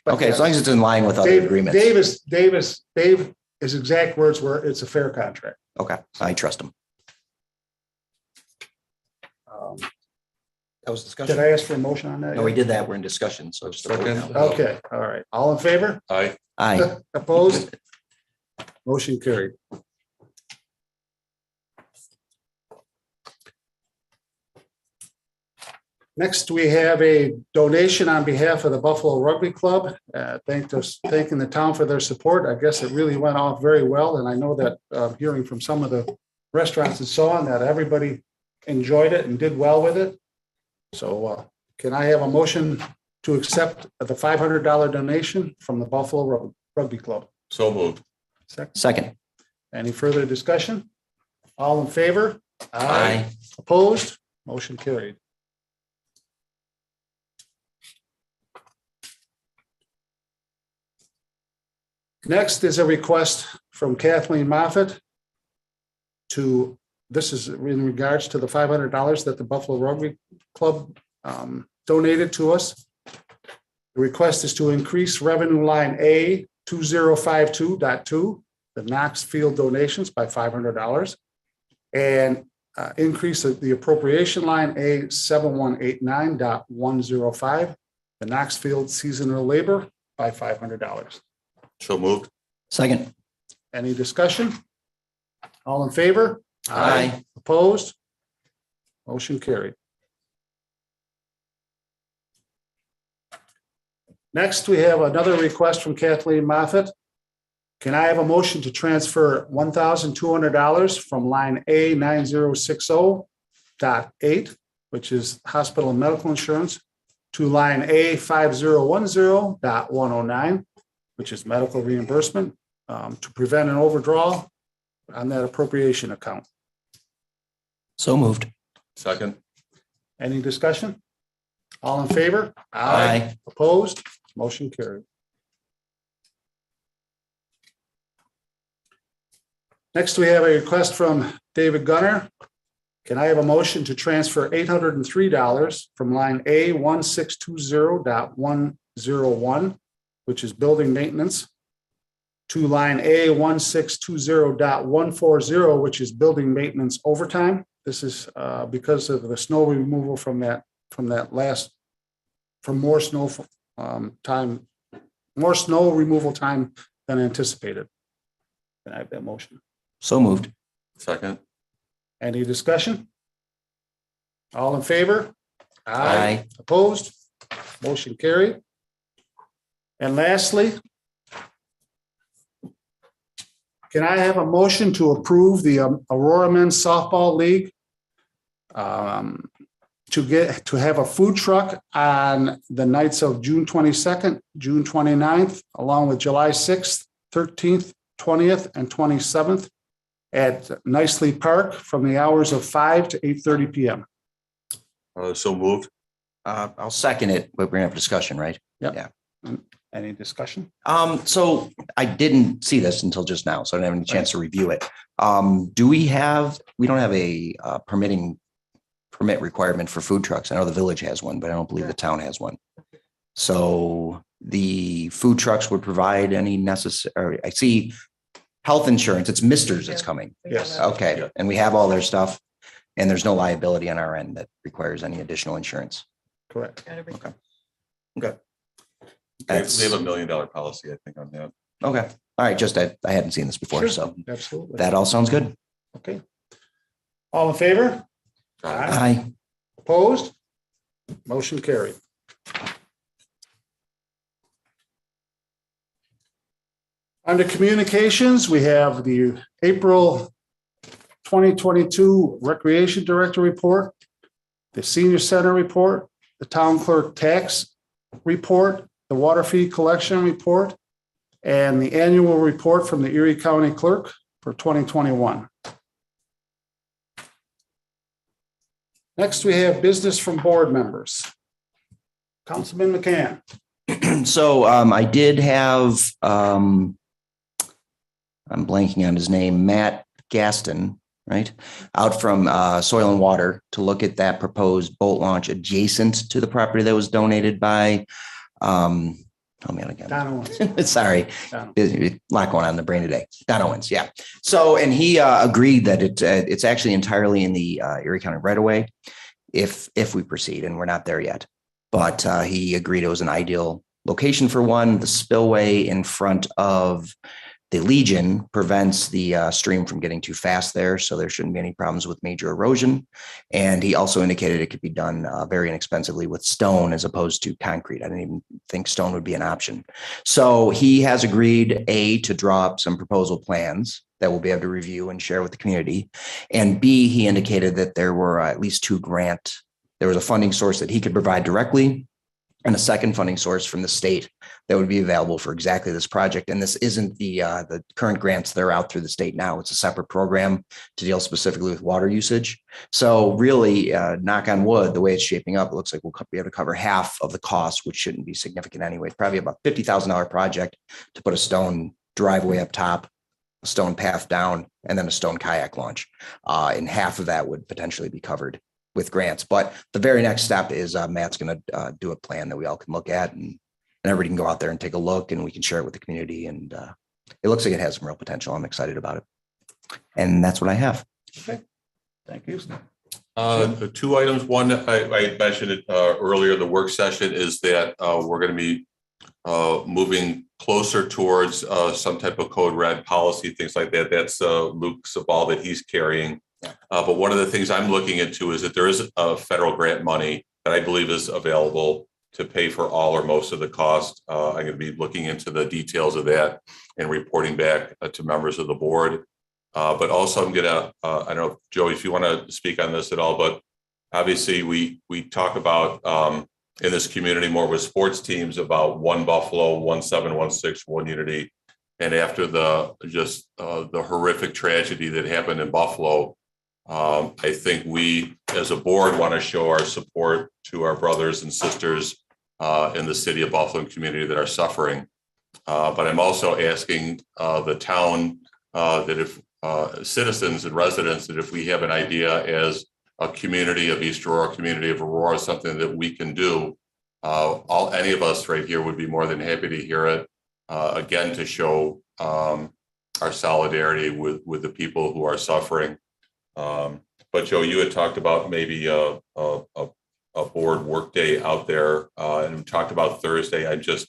But Okay, as long as it's in line with other Dave, agreements. Dave, his exact words were, it's a fair contract. Okay, I trust him. That was Did discussion. I ask for a motion on that? No, we did that. We're in discussion, so just. a vote Second. now. Okay, all right. All in favor? Aye. Aye. Opposed? Motion carried. Next, we have a donation on behalf of the Buffalo Rugby Club. Thanking the town for their support. I guess it really went off very well, and I know that hearing from some of the restaurants and so on, that everybody enjoyed it and did well with it. So can I have a motion to accept the $500 donation from the Buffalo Rugby Club? So moved. Second. Any further discussion? All in favor? Aye. Opposed? Motion carried. Next is a request from Kathleen Moffett this is in regards to the $500 that the Buffalo Rugby Club donated to us. The request is to increase revenue line A 2052.2, the Knox Field donations by $500, and increase the appropriation line A 7189.105, the Knox Field seasonal labor by $500. So moved. Second. Any discussion? All in favor? Aye. Opposed? Motion carried. Next, we have another request from Kathleen Moffett. Can I have a motion to transfer $1,200 from line A 9060.8, which is hospital and medical insurance, to line A 5010.109, which is medical reimbursement, to prevent an overdraw on that appropriation account? So moved. Second. Any discussion? All in favor? Aye. Opposed? Motion carried. Next, we have a request from David Gunner. Can I have a motion to transfer $803 from line A1620.101, which is building maintenance, to line A1620.140, which is building maintenance overtime? This is because of the snow removal from more snow removal time than anticipated. Can I have that motion? So moved. Second. Any discussion? All in favor? Aye. Opposed? Motion carried. And lastly, can I have a motion to approve the Aurora Men's Softball League to have a food truck on the nights of June 22nd, June 29th, along with July 6th, 13th, 20th, and 27th at Nicely Park from the hours of 5 to 8:30 p.m. So moved. I'll second it, but we're gonna have a discussion, right? Yep. Yeah. Any discussion? So I didn't see this until just now, so I didn't have any chance to review it. We don't have a permit requirement for food trucks. I know the village has one, but I don't believe the town has one. So the food trucks would provide any necessary, I see health insurance, it's Misters that's coming. Yes. Okay, Yeah. and we have all their stuff and there's no liability on our end that requires any additional insurance. Correct. Okay. They have $1 million policy, I think, on that. Okay. All right. Just I hadn't seen this before, Sure. so Absolutely. that all sounds good. Okay. All in favor? Aye. Opposed? Motion carried. Under communications, we have the April 2022 Recreation Director Report, the Senior Center Report, the Town Clerk Tax Report, the Water Fee Collection Report, and the Annual Report from the Erie County Clerk for 2021. Next, we have business from board members. Councilman McCann. So I did have, I'm blanking on his name, Matt Gaston, right? Out from Soil and Water to look at that proposed boat launch adjacent to the property that was donated by, oh man, again. Don Owens. Sorry, Don. a lot going on in the brain today. Don Owens, yeah. So, and he agreed that it's actually entirely in the Erie County right away if we proceed, and we're not there yet. But he agreed it was an ideal location for one. The spillway in front of the Legion prevents the stream from getting too fast there, so there shouldn't be any problems with major erosion. And he also indicated it could be done very inexpensively with stone as opposed to concrete. I didn't even think stone would be an option. So he has agreed, A, to draw up some proposal plans that we'll be able to review and share with the community. And B, he indicated that there were at least there was a funding source that he could provide directly and a second funding source from the state that would be available for exactly this project. And this isn't the current grants that are out through the state now. It's a separate program to deal specifically with water usage. So really, knock on wood, the way it's shaping up, it looks like we'll be able to cover half of the cost, which shouldn't be significant anyway. It's probably about $50,000 project to put a stone driveway up top, a stone path down, and then a stone kayak launch. And half of that would potentially be covered with grants. But the very next step is Matt's going to do a plan that we all can look at, and everybody can go out there and take a look, and we can share it with the community. And it looks like it has some real potential. I'm excited about it. And that's what I have. Okay. Thank you. Two items. One, I mentioned it earlier in the work session, is that we're going to be moving closer towards some type of code red policy, things like that. That's Luke's ball that he's carrying. But one of the things I'm looking into is that there is a federal grant money that I believe is available to pay for all or most of the cost. I'm going to be looking into the details of that and reporting back to members of the board. But also I'm going to, I don't know, Joey, if you want to speak on this at all, but obviously we talk about in this community more with sports teams about one Buffalo, 1716, one Unity. And after the horrific tragedy that happened in Buffalo, I think we, as a board, want to show our support to our brothers and sisters in the city of Buffalo and community that are suffering. But I'm also asking the town that if citizens and residents, that if we have an idea as a community of East Aurora, community of Aurora, something that we can do, any of us right here would be more than happy to hear it. Again, to show our solidarity with the people who are suffering. But Joe, you had talked about maybe a board work day out there, and we talked about Thursday. I'm just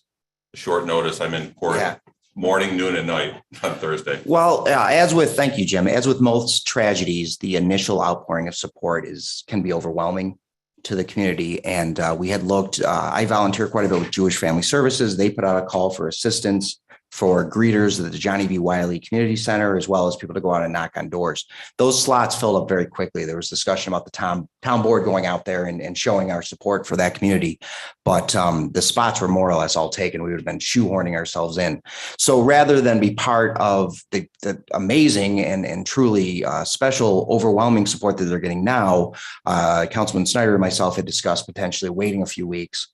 short notice. I'm in court morning, noon, and night on Thursday. Well, thank you, Jim. As with most tragedies, the initial outpouring of support can be overwhelming to the community. And we had looked, I volunteer quite a bit with Jewish Family Services. They put out a call for assistance for greeters at the Johnny B. Wiley Community Center, as well as people to go out and knock on doors. Those slots filled up very quickly. There was discussion about the town board going out there and showing our support for that community. But the spots were more or less all taken. We would have been shoehorning ourselves in. So rather than be part of the amazing and truly special, overwhelming support that they're getting now, Councilman Snyder and myself had discussed potentially waiting a few weeks.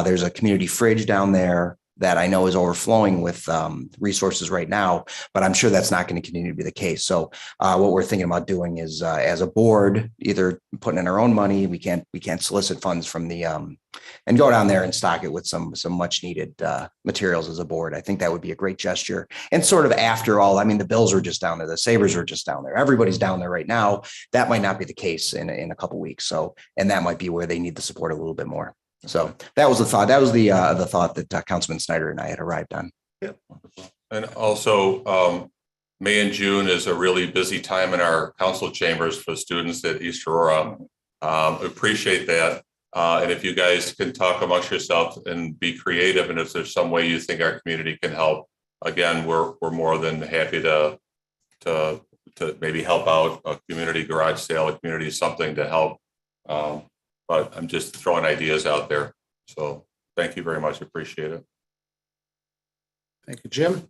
There's a community fridge down there that I know is overflowing with resources right now, but I'm sure that's not going to continue to be the case. So what we're thinking about doing is, as a board, either putting in our own money. We can't solicit funds from the and go down there and stock it with some much needed materials as a board. I think that would be a great gesture. And sort of after all, I mean, the Bills are just down there, the Sabres are just down there. Everybody's down there right now. That might not be the case in a couple of weeks. So, and that might be where they need the support a little bit more. So that was the thought. That was the thought that Councilman Snyder and I had arrived on. Yeah. And also, May and June is a really busy time in our council chambers for students at East Aurora. Appreciate that. And if you guys can talk amongst yourselves and be creative, and if there's some way you think our community can help, again, we're more than happy to maybe help out a community garage sale, a community something to help. But I'm just throwing ideas out there. So thank you very much. Appreciate it. Thank you, Jim.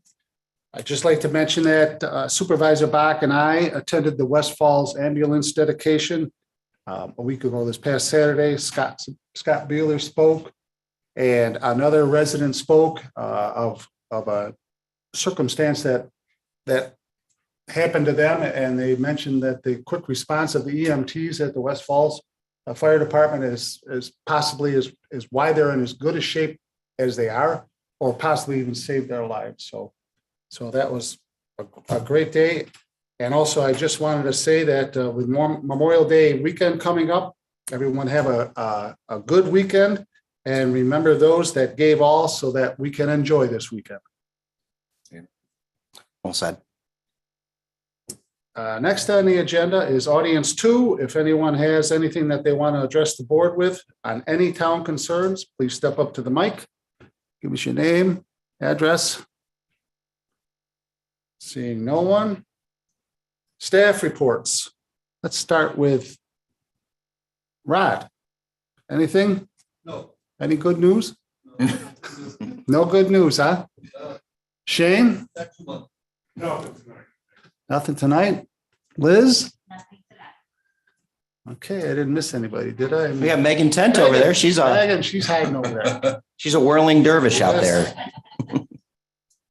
I'd just like to mention that Supervisor Bach and I attended the West Falls ambulance dedication a week ago this past Saturday. Scott Beeler spoke, and another resident spoke of a circumstance that happened to them. And they mentioned that the quick response of the EMTs at the West Falls Fire Department is possibly is why they're in as good a shape as they are, or possibly even saved their lives. So that was a great day. And also, I just wanted to say that with Memorial Day weekend coming up, everyone have a good weekend, and remember those that gave all so that we can enjoy this weekend. Well said. Next on the agenda is audience 2. If anyone has anything that they want to address the board with on any town concerns, please step up to the mic. Give us your name, address. Seeing no one. Staff reports. Let's start with Rod. Anything? No. Any good news? No good news, huh? Shane? No. Nothing tonight. Liz? Nothing tonight. Okay, I didn't miss anybody, did I? We got Megan Tent over there. She's hiding over there. She's a whirling dervish out there.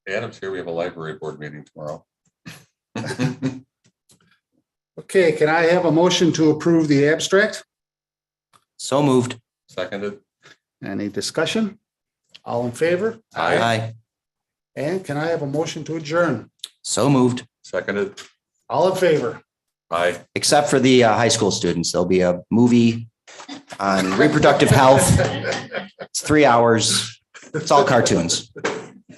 Adam's here. We have a library board meeting tomorrow. Okay, can I have a motion to approve the abstract? So moved. Seconded. Any discussion? All in favor? Aye. And can I have a motion to adjourn? So moved. Seconded. All in favor? Aye. Except for the high school students. There'll be a movie on reproductive health. It's 3 hours. It's all cartoons.